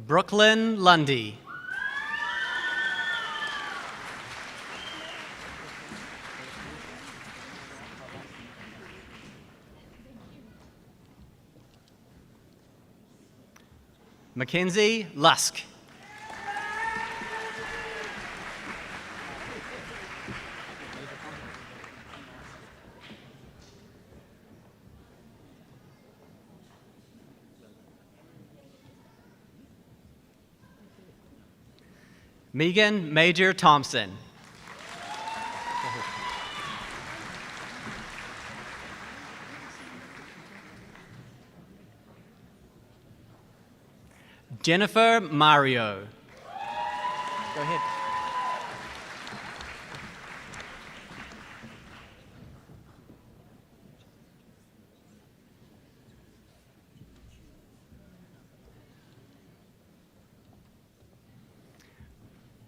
Brooklyn Lundy. Mackenzie Lusk. Megan Major Thompson. Jennifer Mario. Go ahead.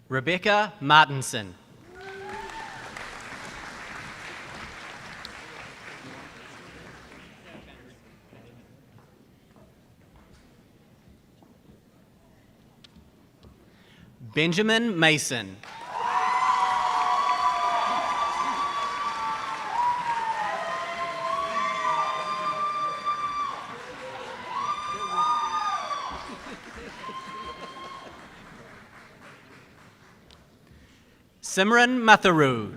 Rebecca Martinson. Benjamin Mason. Simran Matharu.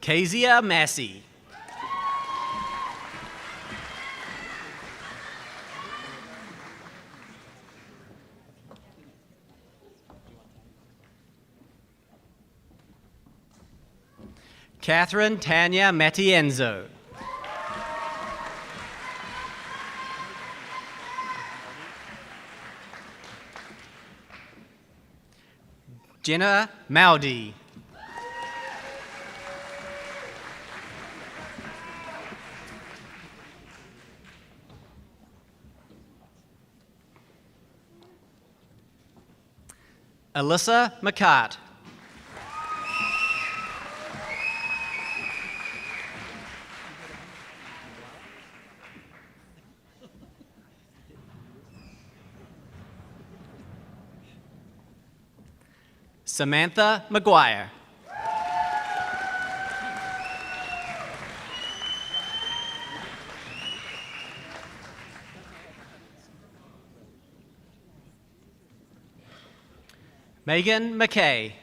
Kezia Massey. Catherine Tanya Matienzo. Jenna Maudi. Alyssa McCart. Samantha McGuire. Megan McKay.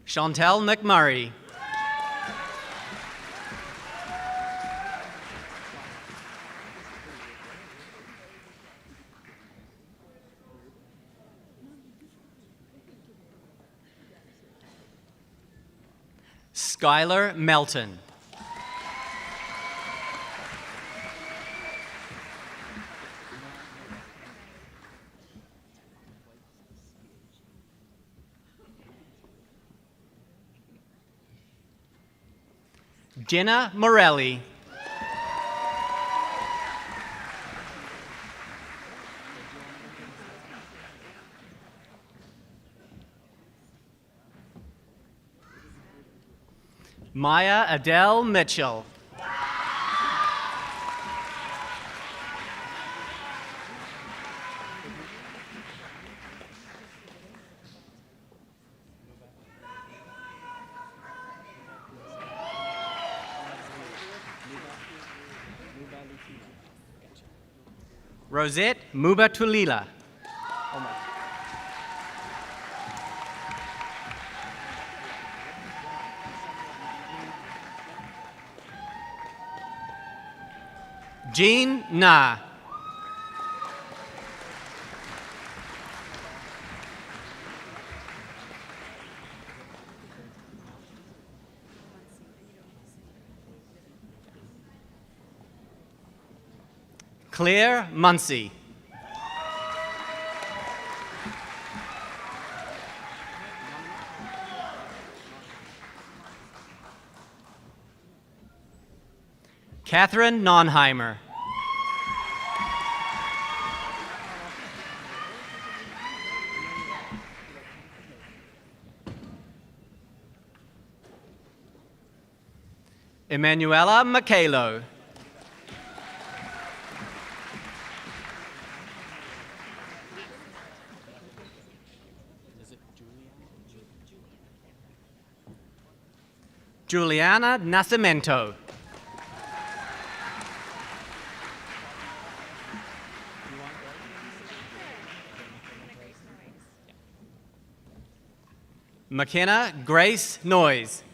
Chantel McMurray. Skylar Melton. Jenna Morelli. Maya Adele Mitchell. Rosette Mubatulila. Jean Na. Claire Munsey. Catherine Nonheimer. Emanuela Michaelo. Juliana Nascimento. McKenna Grace Noyes.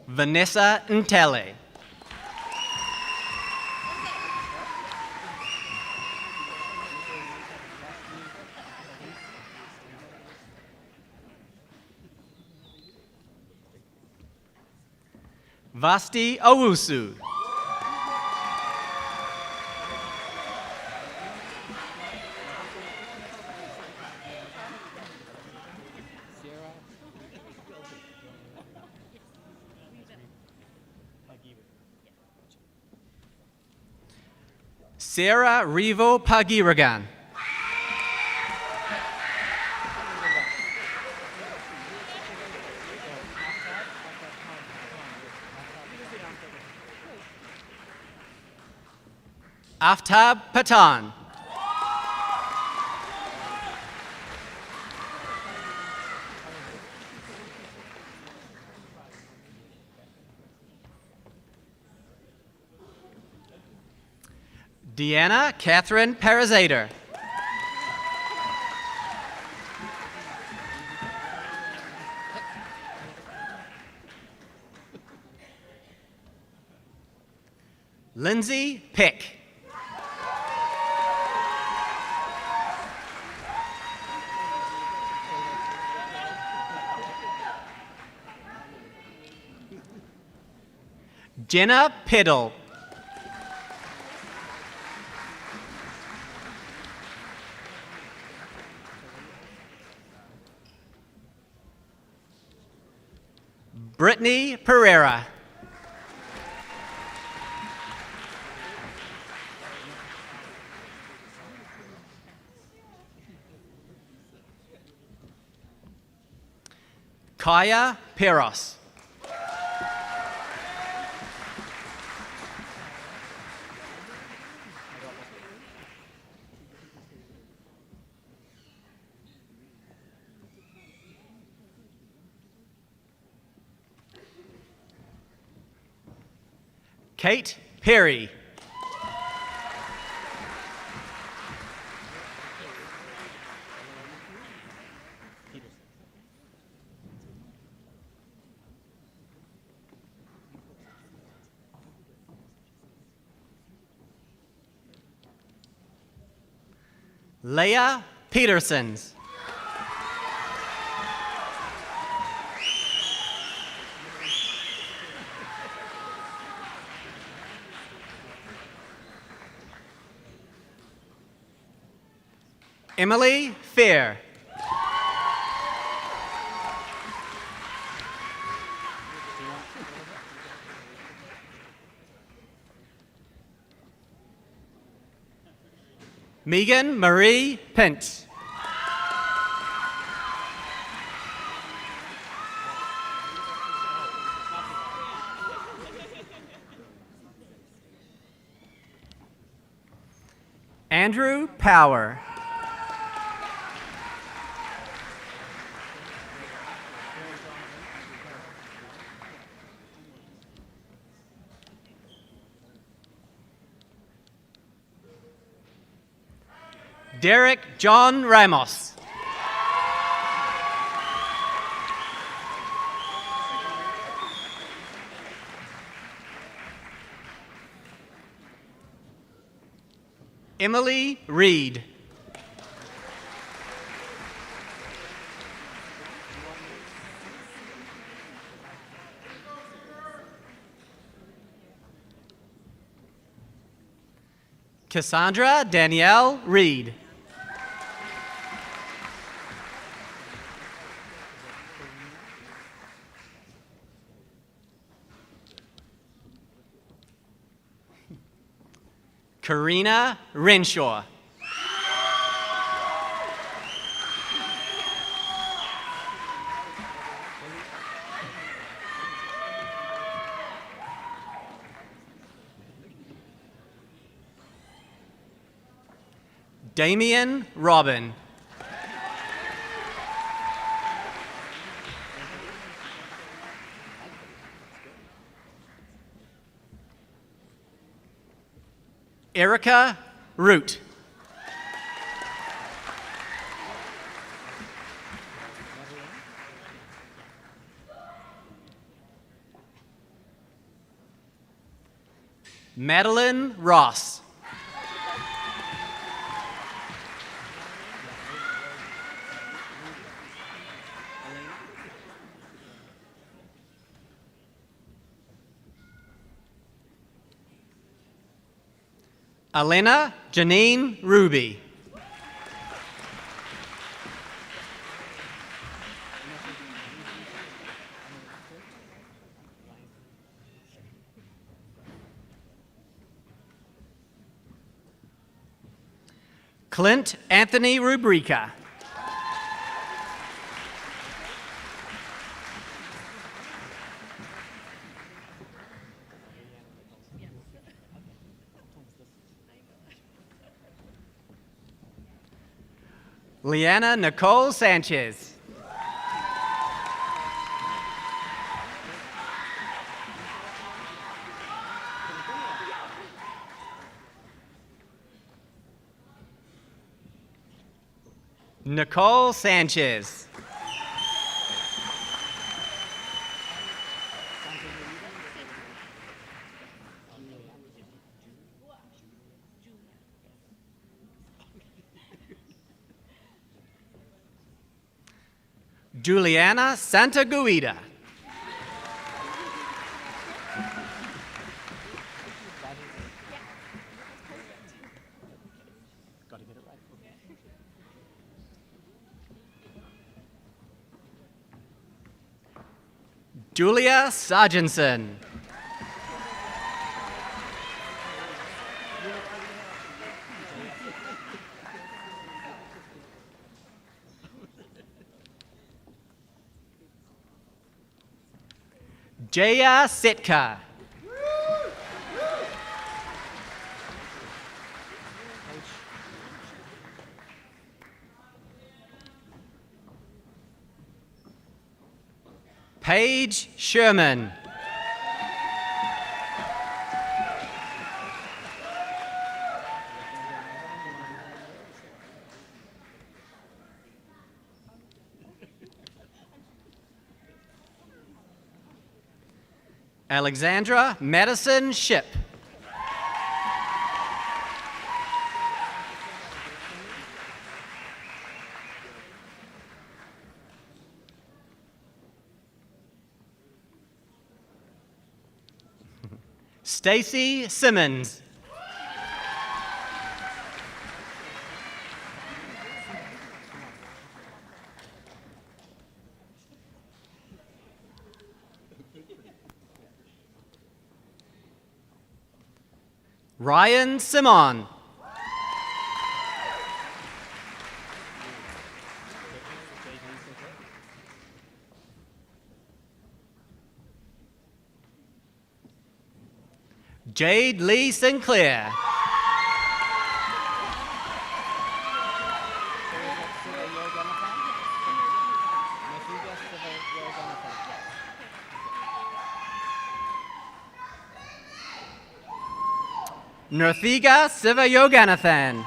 Vanessa Ntele. Vasti Owusu. Sarah Revo Pagiragan. Aftab Patan. Deanna Catherine Parazader. Lindsay Pick. Jenna Piddle. Brittany Pereira. Kaya Peros. Kate Perry. Leah Petersons. Emily Fair. Megan Marie Pence. Andrew Power. Derek John Ramos. Emily Reed. Cassandra Danielle Reed. Karina Renshaw. Damian Robin. Erica Root. Madeline Ross. Elena Janine Ruby. Clint Anthony Rubrica. Leanna Nicole Sanchez. Nicole Sanchez. Juliana Santaguida. Julia Sargenson. Jaya Sitka. Paige Sherman. Alexandra Madison Ship. Stacy Simmons. Ryan Simon. Jade Lee Sinclair. Nirthiga Sivayoganathan.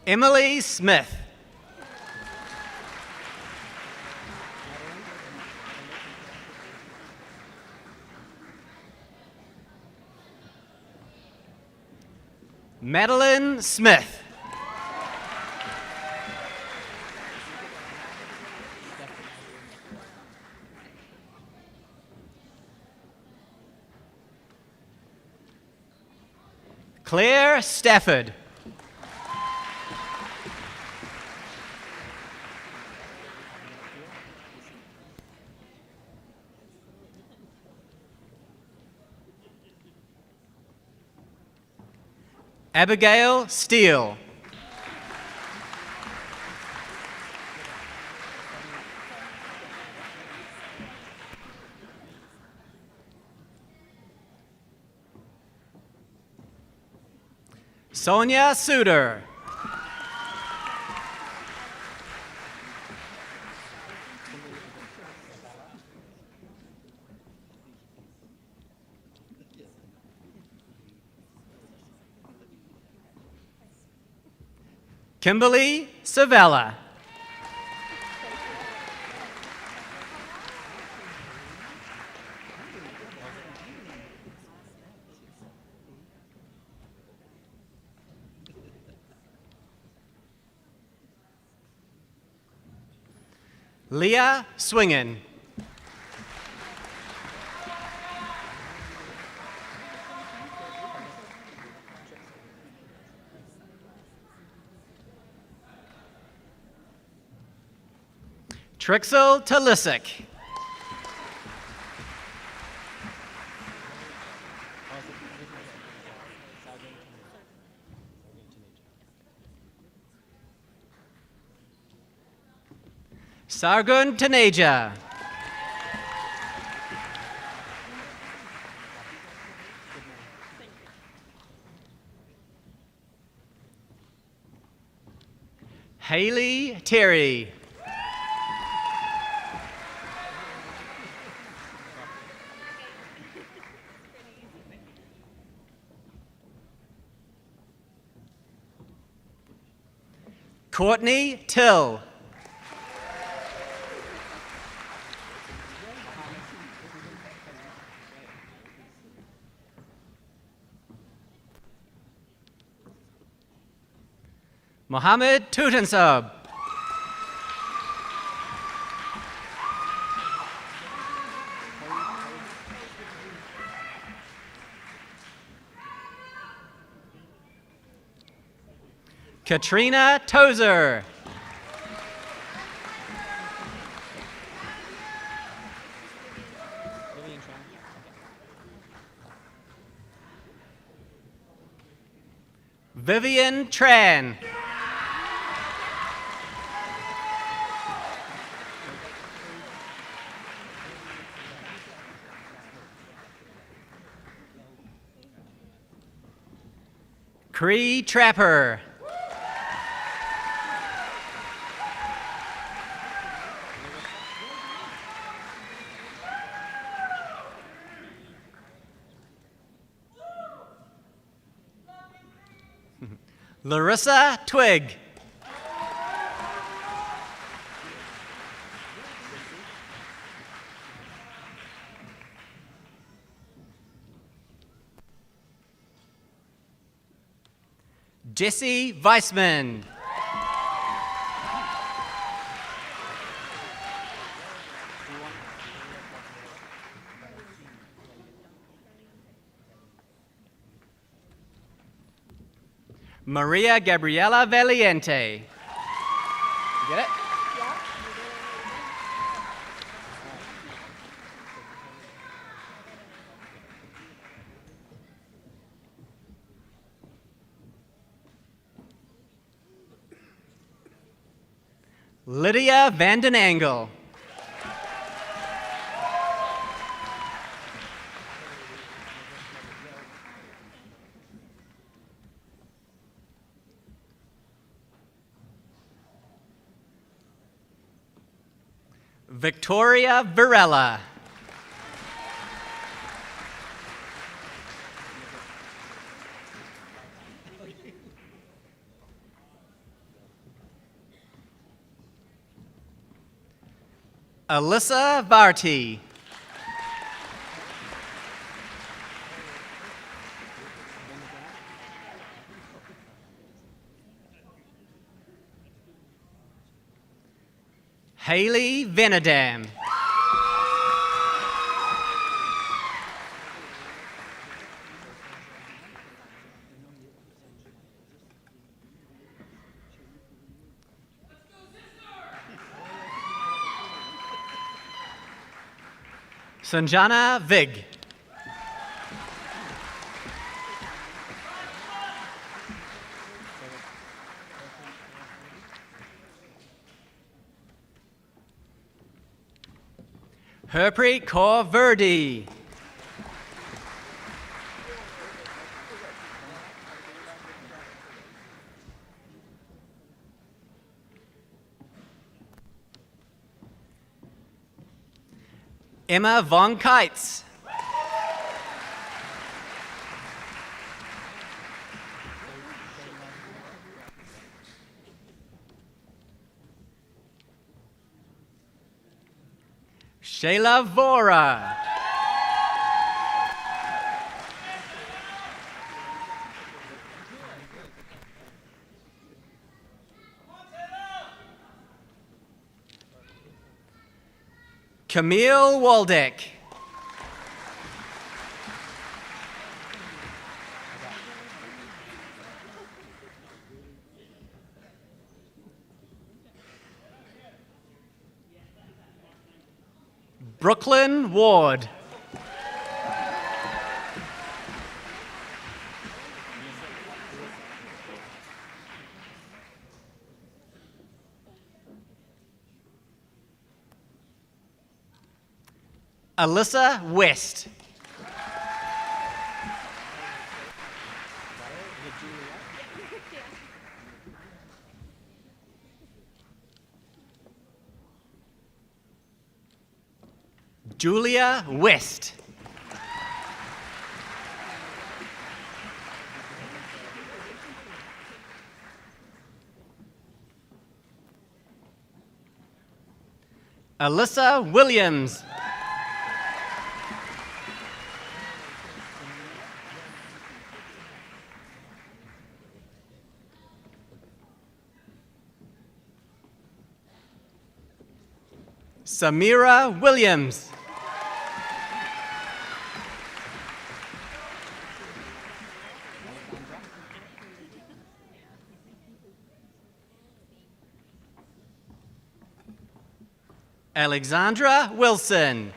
Emily Smith. Madeline Smith. Claire Stafford. Abigail Steele. Sonia Suter. Kimberly Savella. Leah Swingen. Trixel Talisic. Sargun Taneja. Haley Terry. Courtney Till. Mohammed Tutansab. Katrina Tozer. Vivian Tran. Cree Trapper. Larissa Twig. Jesse Weissman. Maria Gabriela Valiente. Get it? Lydia Vanden Engel. Victoria Varela. Alyssa Varty. Haley Venedam. Sanjana Vig. Herpreet Kaur Verdi. Emma Von Keitz. Shayla Vora. Camille Waldeck. Brooklyn Ward. Alyssa West. Julia West. Alyssa Williams. Samira Williams. Alexandra Wilson.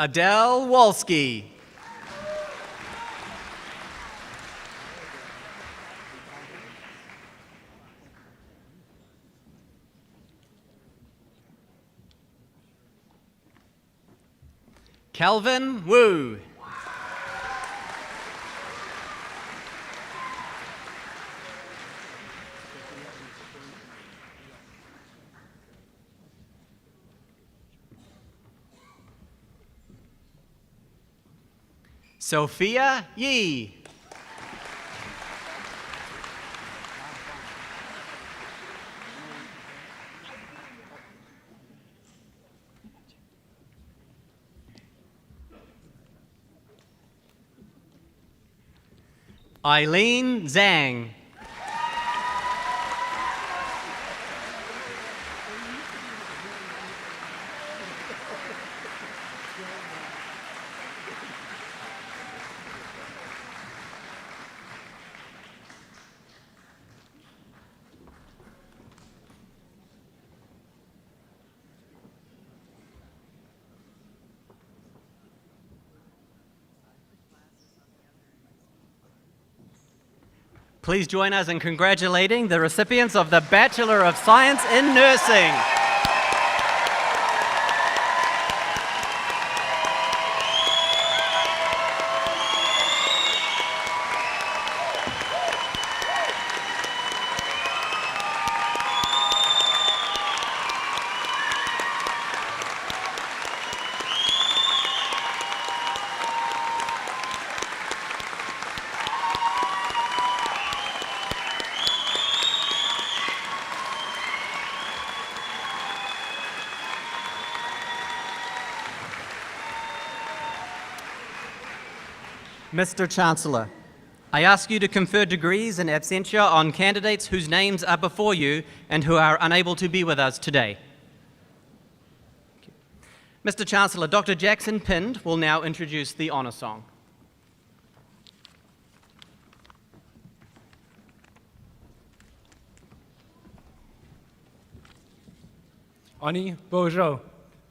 Adele Wolski. Calvin Wu. Sophia Yee. Eileen Zhang. Please join us in congratulating the recipients of the Bachelor of Science in Nursing. Mr. Chancellor, I ask you to confer degrees in absentia on candidates whose names are before you and who are unable to be with us today. Mr. Chancellor, Dr. Jackson Pind will now introduce the honour song. Ani Bojo,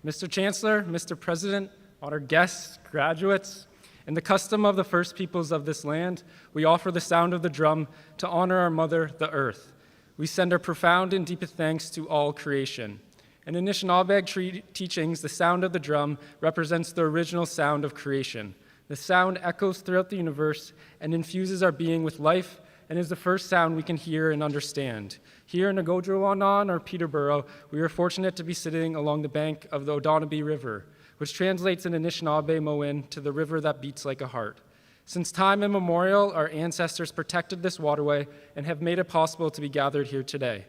Mr. Chancellor, Mr. President, honored guests, graduates, in the custom of the first peoples of this land, we offer the sound of the drum to honor our mother, the earth. We send our profound and deepest thanks to all creation. In Anishinaabe teachings, the sound of the drum represents the original sound of creation. The sound echoes throughout the universe and infuses our being with life and is the first sound we can hear and understand. Here in Agodrowanan, or Peterborough, we are fortunate to be sitting along the bank of the Odahnabee River, which translates in Anishinaabe Moen to the river that beats like a heart. Since time immemorial, our ancestors protected this waterway and have made it possible to be gathered here today.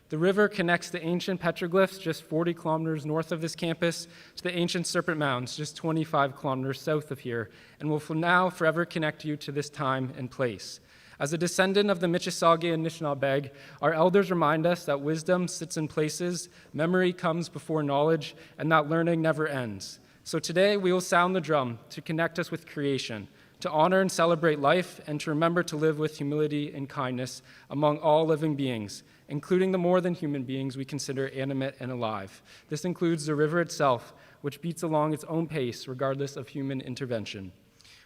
The river connects the ancient petroglyphs just 40 kilometers north of this campus to the ancient serpent mounds just 25 kilometers south of here, and will now forever connect you to this time and place. As a descendant of the Mississauga Anishinaabe, our elders remind us that wisdom sits in places, memory comes before knowledge, and that learning never ends. So today we will sound the drum to connect us with creation, to honor and celebrate life, and to remember to live with humility and kindness among all living beings, including the more than human beings we consider animate and alive. This includes the river itself, which beats along its own pace regardless of human intervention.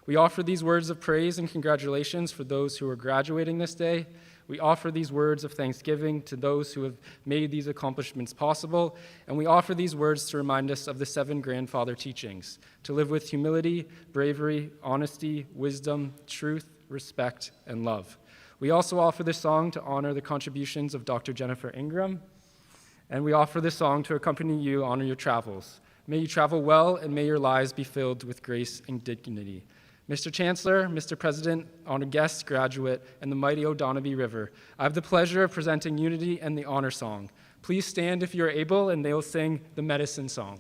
We offer these words of praise and congratulations for those who are graduating this day. We offer these words of thanksgiving to those who have made these accomplishments possible, and we offer these words to remind us of the 7 grandfather teachings, to live with humility, bravery, honesty, wisdom, truth, respect, and love. We also offer this song to honor the contributions of Dr. Jennifer Ingram, and we offer this song to accompany you on your travels. May you travel well, and may your lives be filled with grace and dignity. Mr. Chancellor, Mr. President, honored guests, graduate, and the mighty Odahnabee River, I have the pleasure of presenting Unity and the Honor Song. Please stand if you are able, and they will sing the Medicine Song.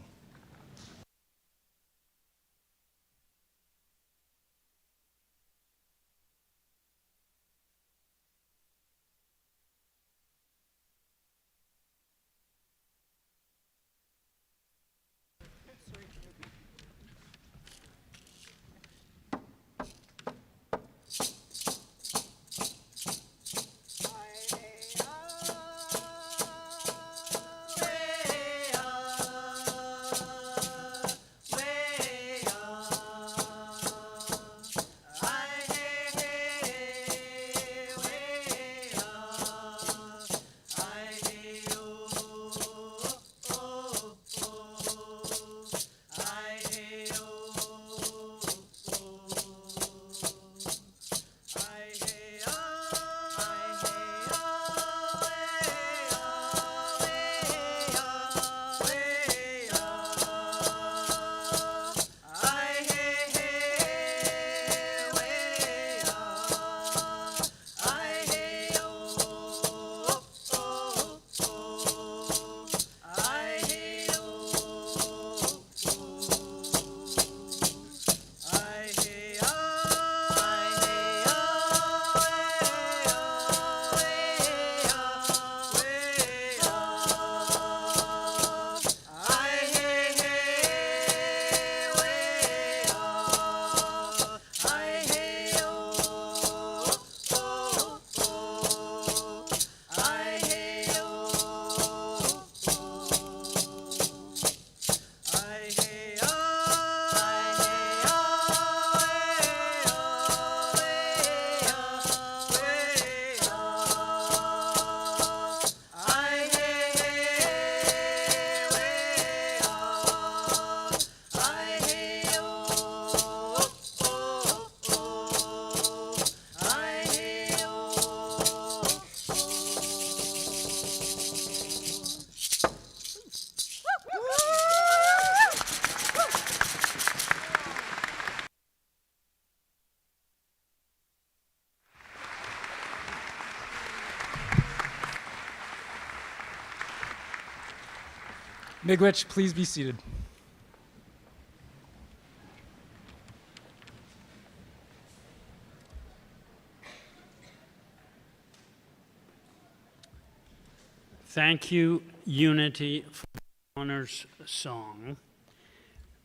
Miigwech, please be seated. Thank you, Unity, for the honors song.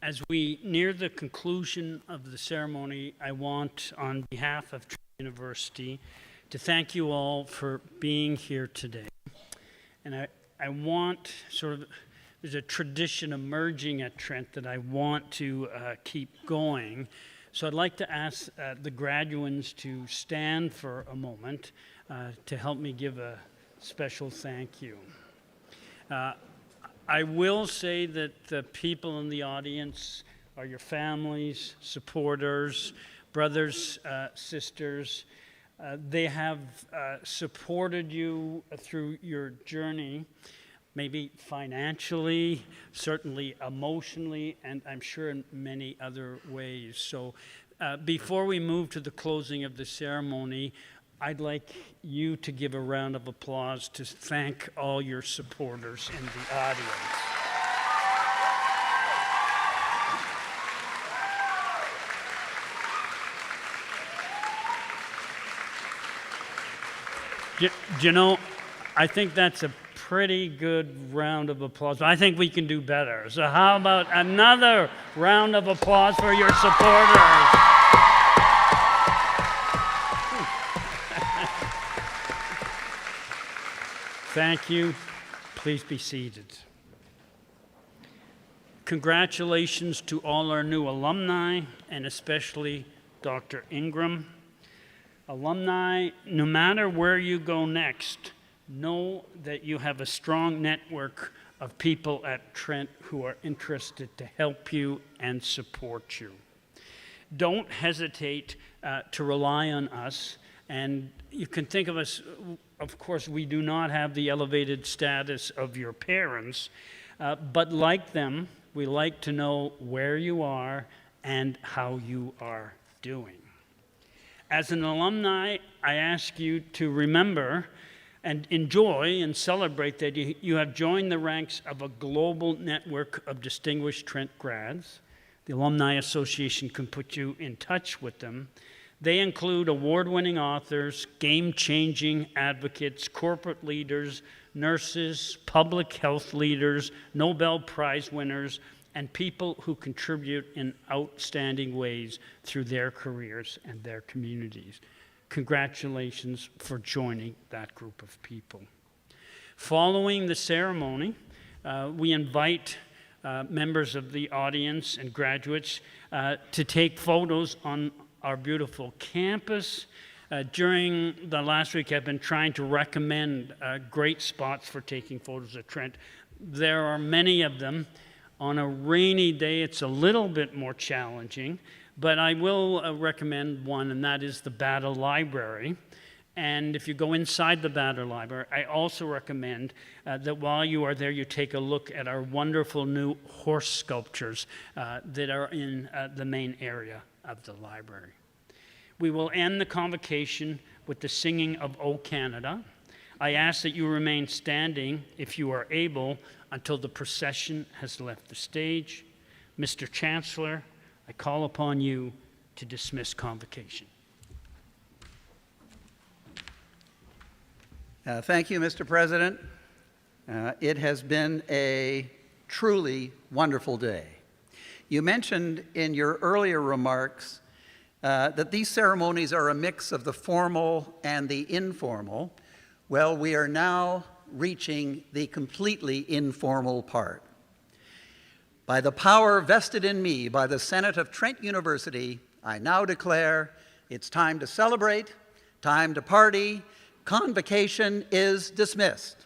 As we near the conclusion of the ceremony, I want, on behalf of Trent University, to thank you all for being here today. And I want there's a tradition emerging at Trent that I want to keep going. So I'd like to ask the graduands to stand for a moment to help me give a special thank you. I will say that the people in the audience are your families, supporters, brothers, sisters. They have supported you through your journey, maybe financially, certainly emotionally, and I'm sure in many other ways. So before we move to the closing of the ceremony, I'd like you to give a round of applause to thank all your supporters in the audience. You know, I think that's a pretty good round of applause, but I think we can do better. So how about another round of applause for your supporters? Thank you. Please be seated. Congratulations to all our new alumni, and especially Dr. Ingram. Alumni, no matter where you go next, know that you have a strong network of people at Trent who are interested to help you and support you. Don't hesitate to rely on us, and you can think of us. Of course, we do not have the elevated status of your parents, but like them, we like to know where you are and how you are doing. As an alumni, I ask you to remember and enjoy and celebrate that you have joined the ranks of a global network of distinguished Trent grads. The Alumni Association can put you in touch with them. They include award-winning authors, game-changing advocates, corporate leaders, nurses, public health leaders, Nobel Prize winners, and people who contribute in outstanding ways through their careers and their communities. Congratulations for joining that group of people. Following the ceremony, we invite members of the audience and graduates to take photos on our beautiful campus. During the last week, I've been trying to recommend great spots for taking photos at Trent. There are many of them. On a rainy day, it's a little bit more challenging, but I will recommend one, and that is the Battle Library. And if you go inside the Battle Library, I also recommend that while you are there, you take a look at our wonderful new horse sculptures that are in the main area of the library. We will end the convocation with the singing of O Canada. I ask that you remain standing, if you are able, until the procession has left the stage. Mr. Chancellor, I call upon you to dismiss convocation. Thank you, Mr. President. It has been a truly wonderful day. You mentioned in your earlier remarks that these ceremonies are a mix of the formal and the informal. Well, we are now reaching the completely informal part. By the power vested in me by the Senate of Trent University, I now declare it's time to celebrate, time to party. Convocation is dismissed.